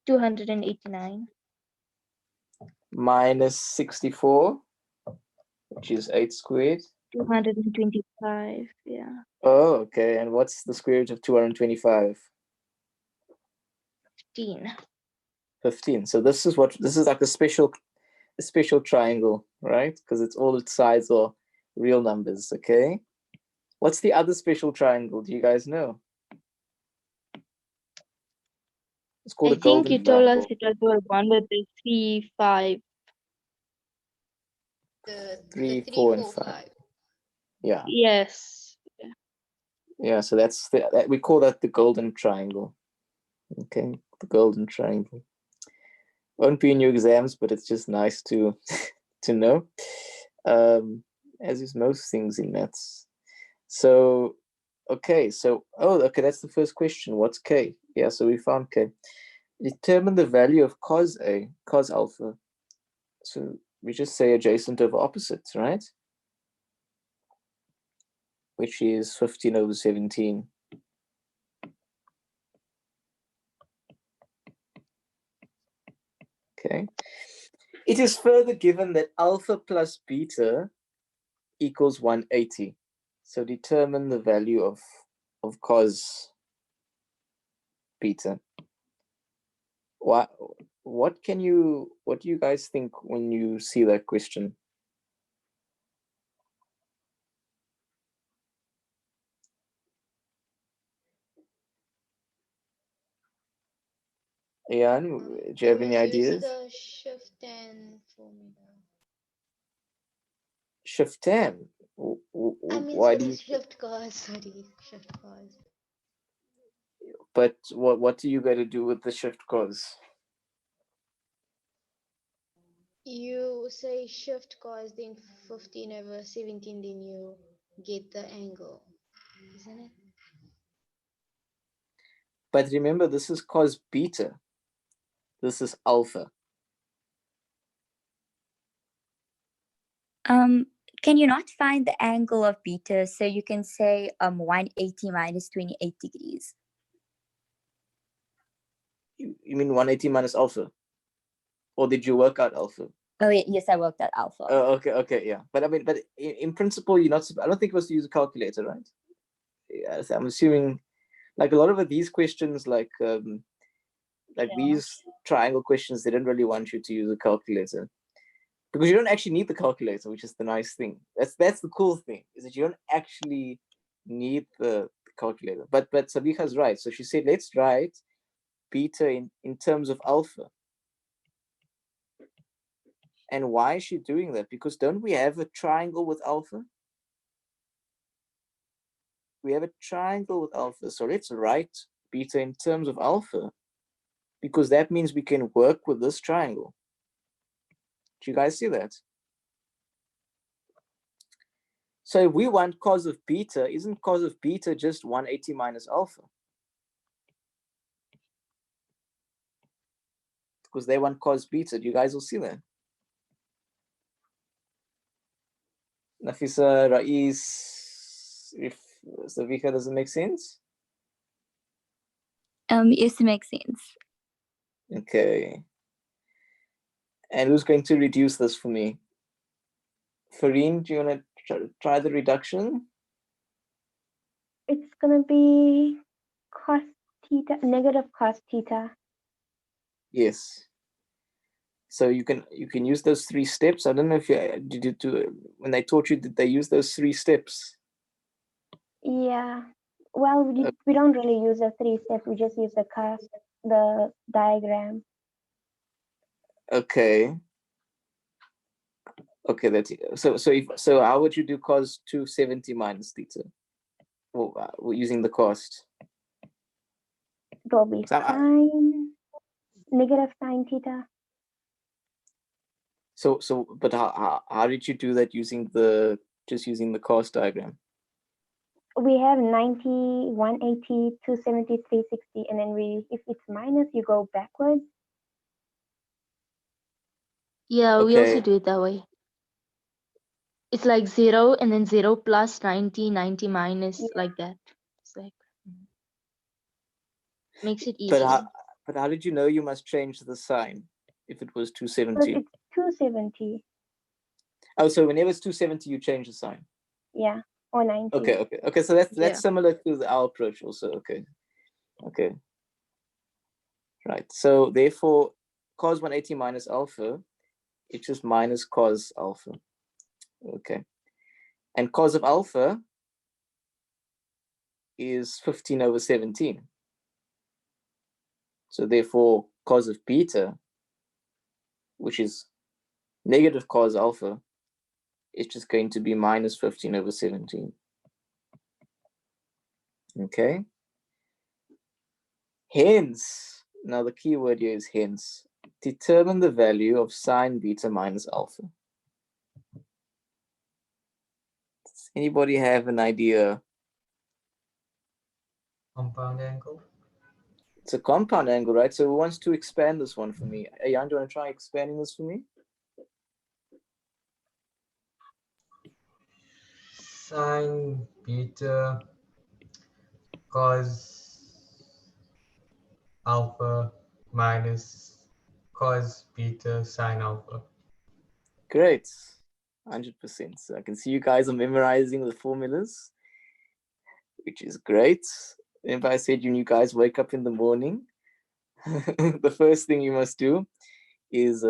Speaker 4: $289.
Speaker 1: Minus 64, which is 8 squared.
Speaker 4: 225. Yeah.
Speaker 1: Oh, okay. And what's the square root of 225?
Speaker 4: 15.
Speaker 1: 15. So this is like a special triangle, right? Because it's all its sides are real numbers. Okay. What's the other special triangle? Do you guys know? It's called a golden
Speaker 4: I think you told
Speaker 1: triangle.
Speaker 4: us it was the one with the 3, 5.
Speaker 10: The
Speaker 1: 3,
Speaker 10: 3,
Speaker 1: 4, and
Speaker 10: 4,
Speaker 1: 5.
Speaker 10: 5.
Speaker 1: Yeah.
Speaker 4: Yes.
Speaker 1: Yeah. So that's we call that the golden triangle. Okay, the golden triangle. Won't be in your exams, but it's just nice to to know. As is most things in maths. So okay, okay, that's the first question. What's K? Yeah, so we found K. Determine the value of cos A, cos alpha. So we just say adjacent over opposites, right? Which is 15 over 17. Okay. It is further given that alpha plus beta equals 180. So determine the value of cos beta. What do you guys think when you see that question? Ian, do you have any ideas?
Speaker 10: Use the shift and formula.
Speaker 1: Shift 10.
Speaker 10: I mean,
Speaker 1: Why do
Speaker 10: sorry,
Speaker 1: you?
Speaker 10: shift cos. Sorry, shift cos.
Speaker 1: But what do you got to do with the shift cos?
Speaker 10: You say shift cos, then 15 over 17, then you get the angle, isn't it?
Speaker 1: But remember, this is cos beta. This is alpha.
Speaker 7: Can you not find the angle of beta? So you can say 180 minus 28 degrees.
Speaker 1: You mean 180 minus alpha? Or did you work out alpha?
Speaker 7: Oh, yes, I worked out alpha.
Speaker 1: Oh, okay, yeah. But I mean, in principle, you're not. I don't think it was to use a calculator, right? Yeah, so I'm assuming, like a lot of these questions, like these triangle questions, they don't really want you to use a calculator because you don't actually need the calculator, which is the nice thing. That's the cool thing, is that you don't actually need the calculator. But Sabiha's right. So she said, let's write beta in terms of alpha. And why is she doing that? Because don't we have a triangle with alpha? we have a triangle with alpha. So let's write beta in terms of alpha, because that means we can work with this triangle. Do you guys see that? So if we want cos of beta, isn't cos of beta just 180 minus alpha? Because they want cos beta. You guys will see that. Nafisa, Rais, if Savika, doesn't make sense?
Speaker 7: Yes, it makes sense.
Speaker 1: Okay. And who's going to reduce this for me? Farine, do you want to try the reduction?
Speaker 2: It's gonna be cos theta, negative cos theta.
Speaker 1: Yes. So you can use those 3 steps. I don't know if you did when they taught you, did they use those 3 steps?
Speaker 2: Yeah. Well, we don't really use the 3 steps. We just use the diagram.
Speaker 1: Okay. Okay, that's so how would you do cos 270 minus theta? Well, using the cost.
Speaker 2: It will be sine, negative sine theta.
Speaker 1: But how did you do that using just using the cost diagram?
Speaker 2: We have 90, 180, 270, 360, and then if it's minus, you go backwards.
Speaker 4: Yeah, we also
Speaker 1: Okay.
Speaker 4: do it that way. It's like 0 and then 0 plus 90, 90 minus, like that. It's like makes it easier.
Speaker 1: But how did you know you must change the sign if it was
Speaker 2: But
Speaker 1: 270?
Speaker 2: it's 270.
Speaker 1: Oh, so whenever it's 270, you change the sign.
Speaker 2: Yeah, or 90.
Speaker 1: Okay. So that's similar to our approach also. Okay. Right. So therefore, cos 180 minus alpha, it's just minus cos alpha. Okay. And cos of alpha is 15 over 17. So therefore, cos of beta, which is negative cos alpha, is just going to be minus 15 over 17. Okay. Hence, now the key word here is hence. Determine the value of sine beta minus alpha. Does anybody have an idea?
Speaker 9: Compound angle.
Speaker 1: It's a compound angle, right? So who wants to expand this one for me? Ayan, do you want to try expanding this for me?
Speaker 9: Sine beta cos alpha minus cos beta sine alpha.
Speaker 1: Great. 100%. So I can see you guys are memorizing the formulas, which is great. Remember I said you guys wake up in the morning, the first thing you must do is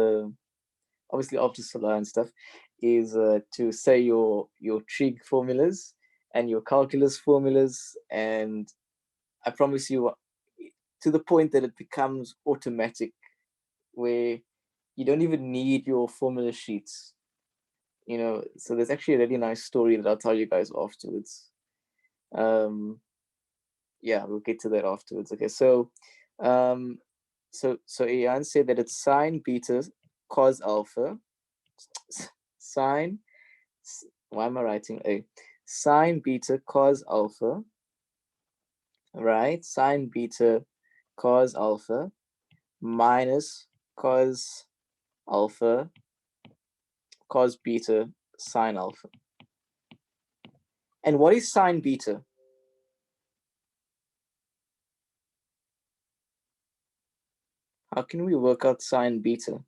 Speaker 1: obviously after Salah and stuff is to say your trig formulas and your calculus formulas, and I promise you, to the point that it becomes automatic, where you don't even need your formula sheets. So there's actually a really nice story that I'll tell you guys afterwards. Yeah, we'll get to that afterwards. Okay, so Ian said that it's sine beta cos alpha, sine, why am I writing a? Sine beta cos alpha, right? Sine beta cos alpha minus cos alpha cos beta sine alpha. And what is sine beta? How can we work out sine beta?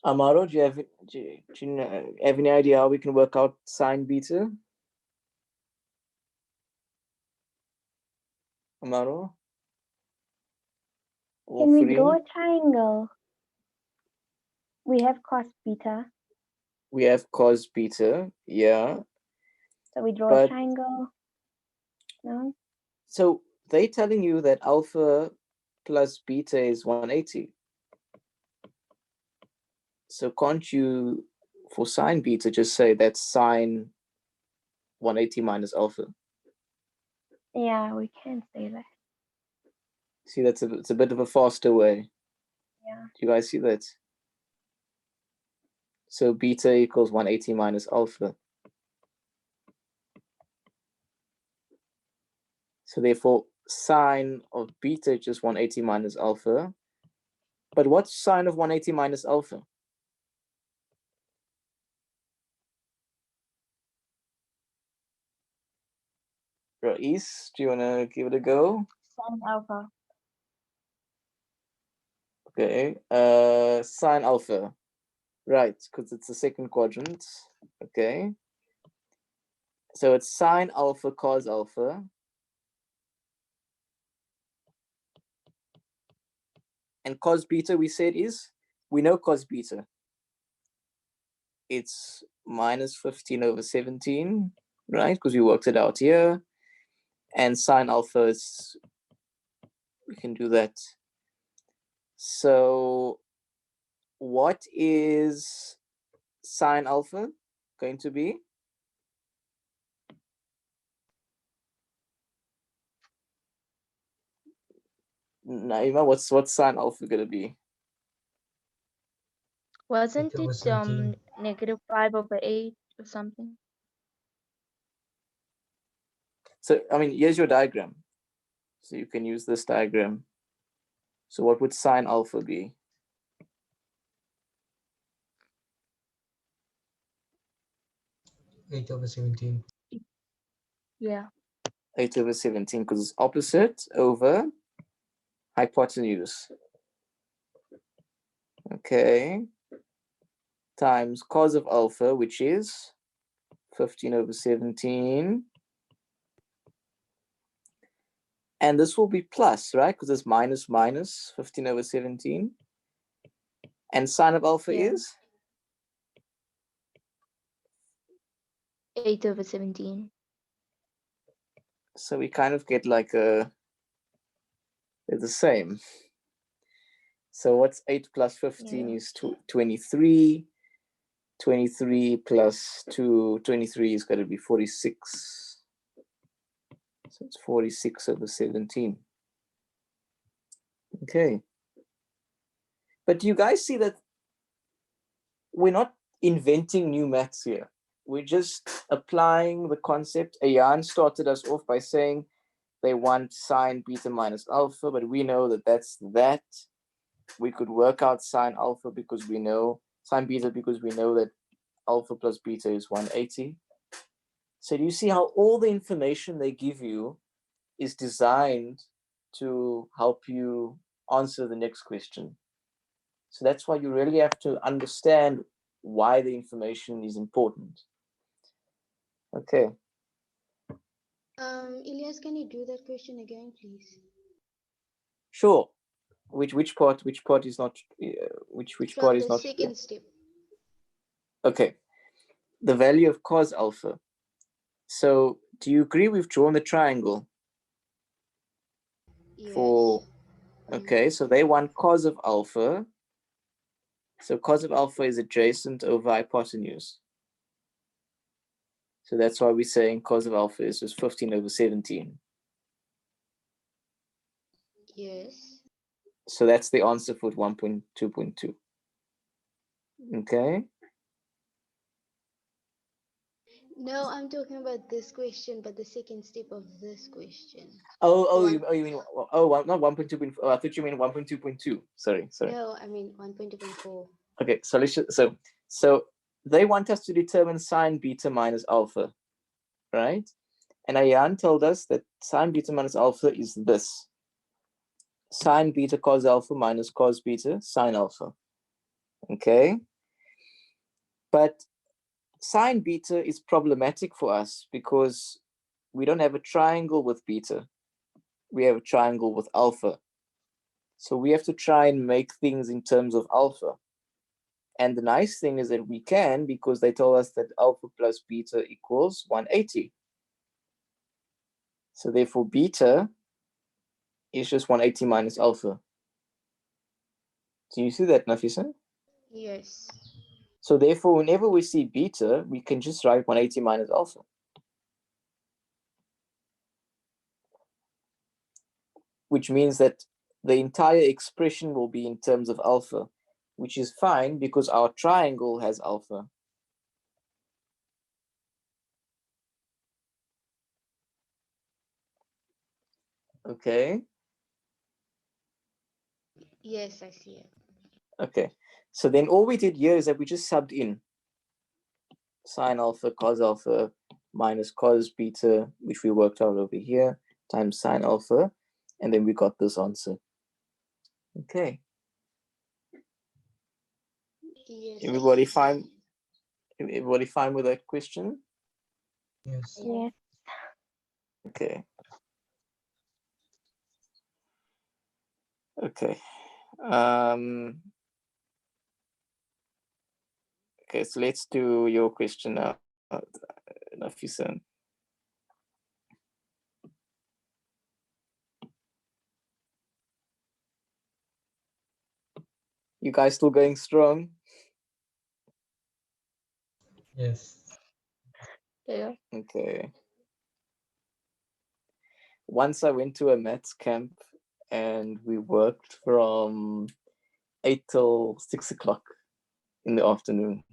Speaker 1: Amaro, do you have any idea how we can work out sine beta? Amaro?
Speaker 2: Can we draw a triangle? We have cos beta.
Speaker 1: We have cos beta, yeah.
Speaker 2: So we draw a triangle. No?
Speaker 1: So they're telling you that alpha plus beta is 180. So can't you, for sine beta, just say that's sine 180 minus alpha?
Speaker 2: Yeah, we can say that.
Speaker 1: See, it's a bit of a faster way.
Speaker 2: Yeah.
Speaker 1: Do you guys see that? So beta equals 180 minus alpha. So therefore, sine of beta is just 180 minus alpha. But what's sine of 180 minus alpha? Ra'is, do you want to give it a go?
Speaker 4: Sine alpha.
Speaker 1: Okay, sine alpha. Right, because it's the second quadrant. Okay. So it's sine alpha cos alpha. And cos beta, we said we know cos beta. It's minus 15 over 17, right? Because we worked it out here. And sine alpha is, we can do that. So what is sine alpha going to be? Naima, what's sine alpha going to be?
Speaker 4: Wasn't
Speaker 9: Beta
Speaker 4: it
Speaker 9: was 17.
Speaker 4: negative 5/8 or something?
Speaker 1: So, I mean, here's your diagram. So you can use this diagram. So what would sine alpha be?
Speaker 9: Eight over 17.
Speaker 4: Yeah.
Speaker 1: 8 over 17, because it's opposite over hypotenuse. Okay. Times cos of alpha, which is 15 over 17. And this will be plus, right? Because it's minus minus 15 over 17. And sine of alpha
Speaker 4: Yeah.
Speaker 1: is?
Speaker 4: 8/17.
Speaker 1: So we kind of get like they're the same. So what's 8 plus 15 is 23. 23 plus 23 is going to be 46. So it's 46 over 17. Okay. But do you guys see that we're not inventing new maths here? We're just applying the concept. Ayan started us off by saying they want sine beta minus alpha, but we know that that's that. We could work out sine alpha because we know, sine beta because we know that alpha plus beta is 180. So do you see how all the information they give you is designed to help you answer the next question? So that's why you really have to understand why the information is important. Okay.
Speaker 10: Elias, can you do that question again, please?
Speaker 1: Sure. Which part is not which
Speaker 10: From
Speaker 1: part is
Speaker 10: the
Speaker 1: not
Speaker 10: second step.
Speaker 1: Okay. The value of cos alpha. So do you agree we've drawn the triangle?
Speaker 10: Yes.
Speaker 1: For okay, so they want cos of alpha. So cos of alpha is adjacent over hypotenuse. So that's why we're saying cos of alpha is just 15 over 17.
Speaker 10: Yes.
Speaker 1: So that's the answer for 1.2.2. Okay.
Speaker 10: No, I'm talking about this question, but the second step of this question.
Speaker 1: You mean not 1.2. Oh, I thought you mean 1.2.2. Sorry.
Speaker 10: No, I mean 1.2.4.
Speaker 1: Okay, so they want us to determine sine beta minus alpha, right? And Ayan told us that sine beta minus alpha is this. Sine beta cos alpha minus cos beta sine alpha. Okay. But sine beta is problematic for us because we don't have a triangle with beta. We have a triangle with alpha. So we have to try and make things in terms of alpha. And the nice thing is that we can, because they told us that alpha plus beta equals 180. So therefore beta is just 180 minus alpha. Do you see that, Nafisa?
Speaker 10: Yes.
Speaker 1: So therefore, whenever we see beta, we can just write 180 minus alpha. Which means that the entire expression will be in terms of alpha, which is fine because our triangle has alpha. Okay.
Speaker 10: Yes, I see it.
Speaker 1: Okay. So then all we did here is that we just subbed in sine alpha, cos alpha, minus cos beta, which we worked out over here, times sine alpha, and then we got this answer. Okay.
Speaker 10: Yes.
Speaker 1: Everybody fine? Everybody fine with that question?
Speaker 9: Yes.
Speaker 2: Yes.
Speaker 1: Okay. Okay. Okay, so let's do your question now, Nafisa. You guys still going strong?
Speaker 9: Yes.
Speaker 4: Yeah.
Speaker 1: Okay. Once I went to a maths camp and we worked from 8 till 6 o'clock in the afternoon.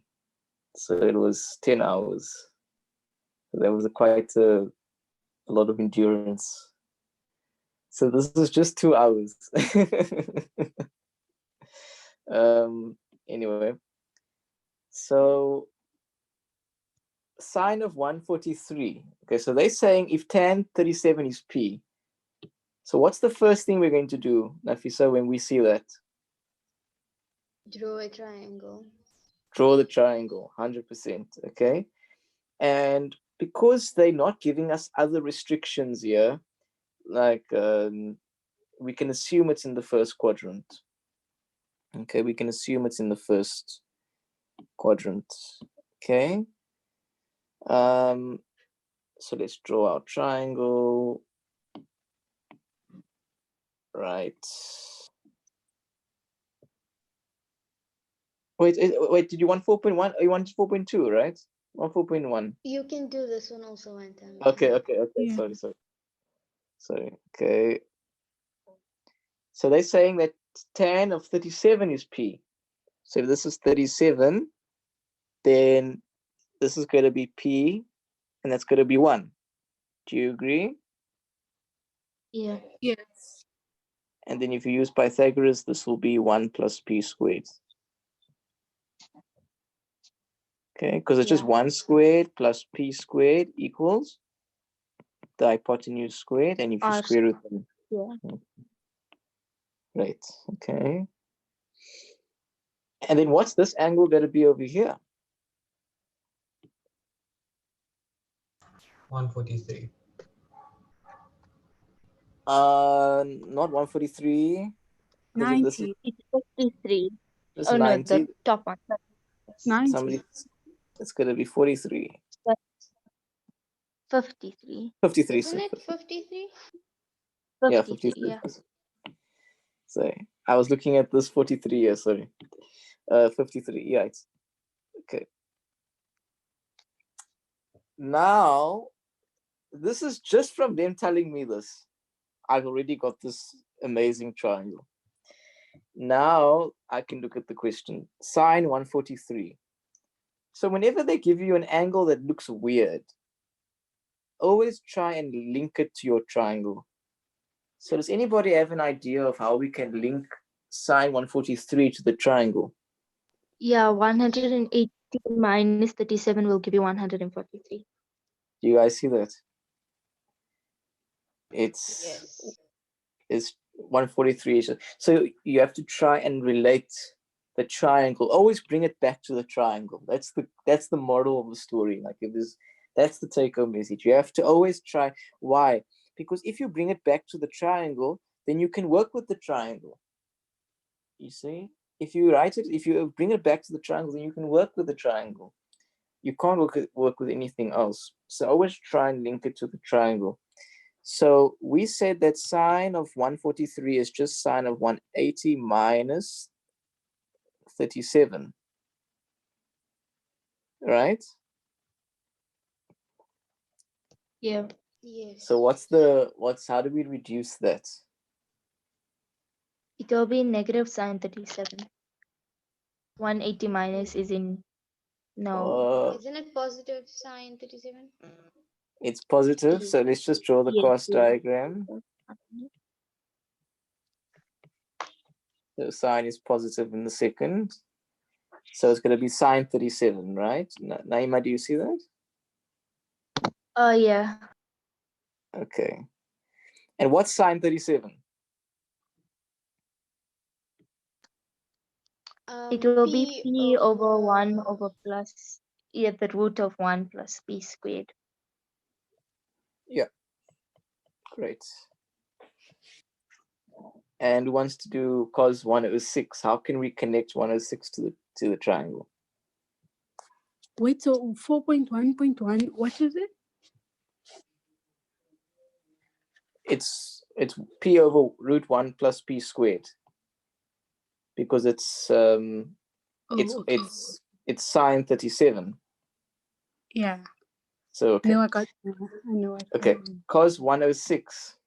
Speaker 1: So it was 10 hours. That was quite a lot of endurance. So this is just 2 hours. Anyway, so sine of 143. Okay, so they're saying if tan 37 is P. So what's the first thing we're going to do, Nafisa, when we see that?
Speaker 10: Draw a triangle.
Speaker 1: Draw the triangle, 100%, okay? And because they're not giving us other restrictions here, like we can assume it's in the first quadrant. Okay, we can assume it's in the first quadrant. Okay. So let's draw our triangle. Right. Wait, did you want 4.1? You want 4.2, right? Or 4.1?
Speaker 10: You can do this one also one time.
Speaker 1: Okay.
Speaker 3: Yeah.
Speaker 1: Sorry. Okay. So they're saying that tan of 37 is P. So if this is 37, then this is going to be P, and that's going to be 1. Do you agree?
Speaker 4: Yeah.
Speaker 3: Yes.
Speaker 1: And then if you use Pythagoras, this will be 1 plus P squared. Okay, because it's just 1 squared plus P squared equals the hypotenuse squared, and if you
Speaker 4: R
Speaker 1: square root them.
Speaker 4: Yeah.
Speaker 1: Right, okay. And then what's this angle going to be over here?
Speaker 9: 143.
Speaker 1: Not 143. Because if this is
Speaker 3: 90.
Speaker 4: It's 53.
Speaker 1: this
Speaker 4: Oh no,
Speaker 1: 90,
Speaker 4: the top one.
Speaker 3: 90.
Speaker 1: somebody, it's going to be 43.
Speaker 4: 53.
Speaker 1: 53,
Speaker 10: Isn't
Speaker 1: so
Speaker 10: it 53?
Speaker 1: yeah,
Speaker 4: 53,
Speaker 1: 53.
Speaker 4: yeah.
Speaker 1: Sorry, I was looking at this 43 here, sorry. 53, yeah, it's okay. Now, this is just from them telling me this. I've already got this amazing triangle. Now I can look at the question. Sine 143. So whenever they give you an angle that looks weird, always try and link it to your triangle. So does anybody have an idea of how we can link sine 143 to the triangle?
Speaker 4: Yeah, 180 minus 37 will give you 143.
Speaker 1: Do you guys see that? It's
Speaker 10: Yes.
Speaker 1: 143. So you have to try and relate the triangle. Always bring it back to the triangle. That's the moral of the story. Like that's the take-home message. You have to always try. Why? Because if you bring it back to the triangle, then you can work with the triangle. You see? If you bring it back to the triangle, then you can work with the triangle. You can't work with anything else. So always try and link it to the triangle. So we said that sine of 143 is just sine of 180 minus 37, right?
Speaker 4: Yeah.
Speaker 10: Yes.
Speaker 1: So how do we reduce that?
Speaker 4: It will be negative sine 37. 180 minus is in no.
Speaker 10: Isn't it positive sine 37?
Speaker 1: It's positive, so let's just draw the
Speaker 4: Yes,
Speaker 1: cross
Speaker 4: yes.
Speaker 1: diagram. So sine is positive in the second. So it's going to be sine 37, right? Naima, do you see that?
Speaker 4: Yeah.
Speaker 1: Okay. And what's sine 37?
Speaker 4: It will be p over 1 over plus, yeah, the root of 1 plus p squared.
Speaker 1: Yeah, great. And wants to do cos 106. How can we connect 106 to the triangle?
Speaker 3: Wait, so 4.1.1, what is it?
Speaker 1: It's p over root 1 plus p squared, because it's
Speaker 3: okay.
Speaker 1: it's sine 37.
Speaker 3: Yeah.
Speaker 1: So okay.
Speaker 3: No, I know.
Speaker 1: Okay, cos 106.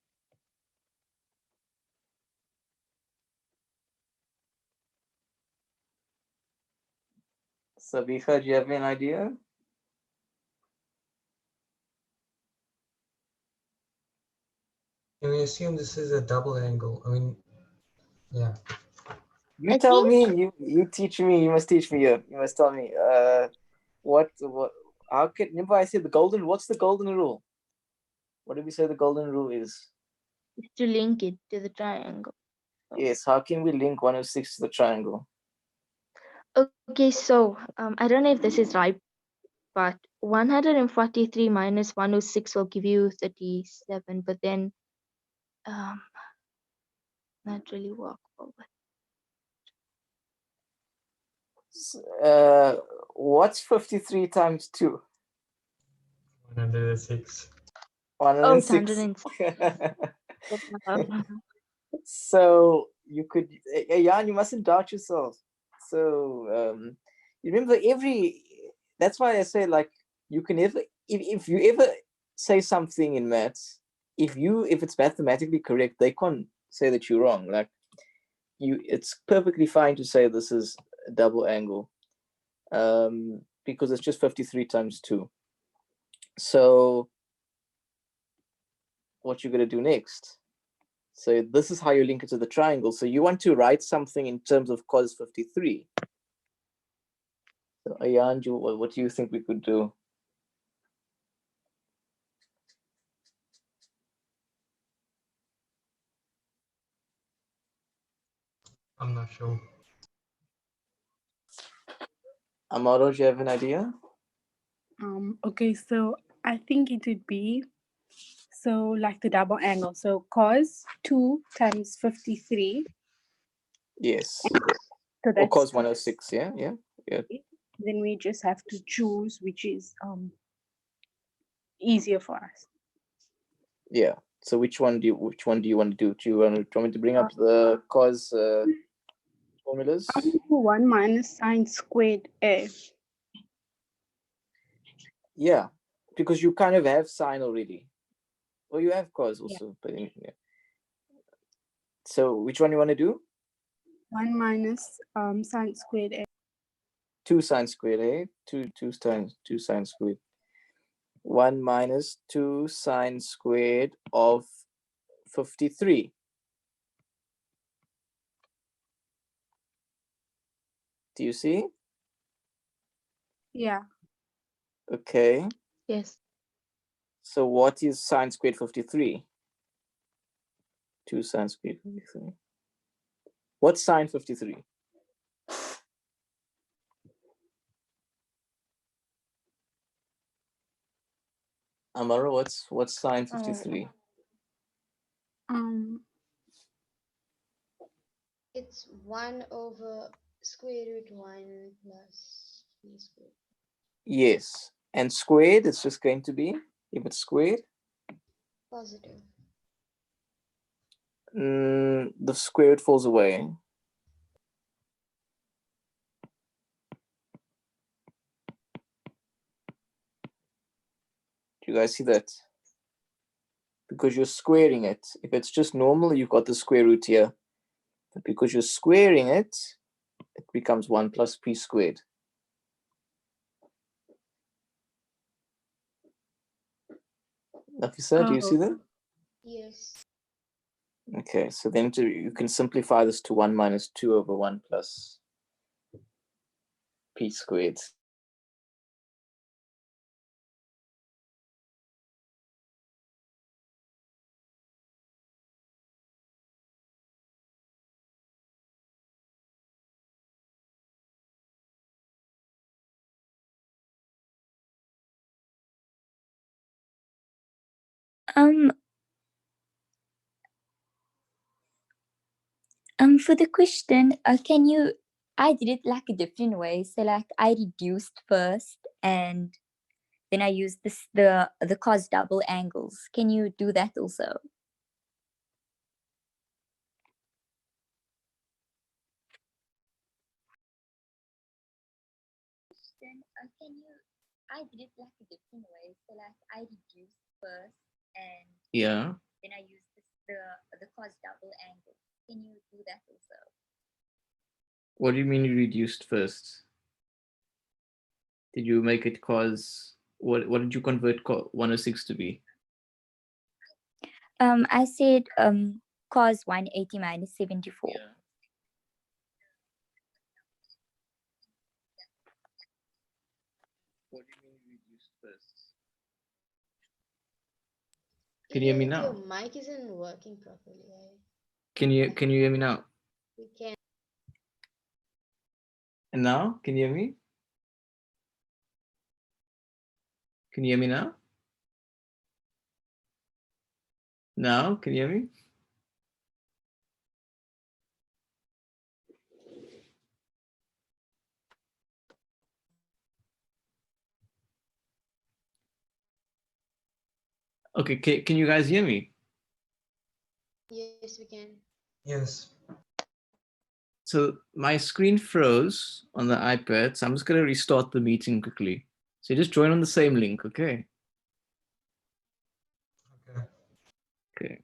Speaker 1: Sabika, do you have an idea?
Speaker 9: Can we assume this is a double angle? I mean, yeah.
Speaker 1: You tell me. You teach me. You must teach me. You must tell me. What? How can? Remember, I said the golden. What's the golden rule? What did we say the golden rule is?
Speaker 4: To link it to the triangle.
Speaker 1: Yes. How can we link 106 to the triangle?
Speaker 4: Okay, so I don't know if this is right, but 143 minus 106 will give you 37, but then not really workable.
Speaker 1: What's 53 times 2?
Speaker 9: 106.
Speaker 1: 106. So you could, Jan, you mustn't doubt yourself. So you remember that's why I say, like, you can never, if you ever say something in maths, if it's mathematically correct, they can't say that you're wrong. Like, it's perfectly fine to say this is a double angle, because it's just 53 times 2. So what you're going to do next? So this is how you link it to the triangle. So you want to write something in terms of cos 53. So Ayan, what do you think we could do?
Speaker 9: I'm not sure.
Speaker 1: Amaro, do you have an idea?
Speaker 3: Okay, so I think it would be like the double angle. So cos 2 times 53.
Speaker 1: Yes.
Speaker 3: So
Speaker 1: Or
Speaker 3: that's
Speaker 1: cos 106, yeah.
Speaker 3: Then we just have to choose which is easier for us.
Speaker 1: Yeah. So which one do you want to do? Do you want me to bring up the cos formulas?
Speaker 3: 1 minus sine squared A.
Speaker 1: Yeah, because you kind of have sine already. Well, you have cos also, but yeah. So which one you want to do?
Speaker 3: 1 minus sine squared A.
Speaker 1: 2 sine squared, eh? 2 sine squared. 1 minus 2 sine squared of 53. Do you see?
Speaker 3: Yeah.
Speaker 1: Okay.
Speaker 4: Yes.
Speaker 1: So what is sine squared 53? 2 sine squared 53. What's sine 53? Amara, what's sine 53?
Speaker 10: It's 1 over square root 1 plus b squared.
Speaker 1: Yes. And squared, it's just going to be, if it's squared,
Speaker 10: Positive.
Speaker 1: the square root falls away. Do you guys see that? Because you're squaring it. If it's just normal, you've got the square root here. But because you're squaring it, it becomes 1 plus p squared. Nafisa, do you see that?
Speaker 10: Yes.
Speaker 1: Okay, so then you can simplify this to 1 minus 2 over 1 plus p squared.
Speaker 7: For the question, can you? I did it like a different way. So like I reduced first, and then I used the cos double angles. Can you do that also? Can you? I did it like a different way. So like I reduced first, and
Speaker 1: Yeah.
Speaker 7: then I used the cos double angles. Can you do that also?
Speaker 1: What do you mean you reduced first? Did you make it cos? What did you convert 106 to be?
Speaker 7: I said cos 180 minus 74.
Speaker 1: Yeah. What do you mean you reduced first? Can you hear me now?
Speaker 10: Your mic isn't working properly.
Speaker 1: Can you hear me now?
Speaker 10: We can.
Speaker 1: And now, can you hear me? Can you hear me now? Now, can you hear me? Okay, can you guys hear me?
Speaker 10: Yes, we can.
Speaker 9: Yes.
Speaker 1: So my screen froze on the iPad, so I'm just going to restart the meeting quickly. So just join on the same link, okay?
Speaker 9: Okay.
Speaker 1: Okay.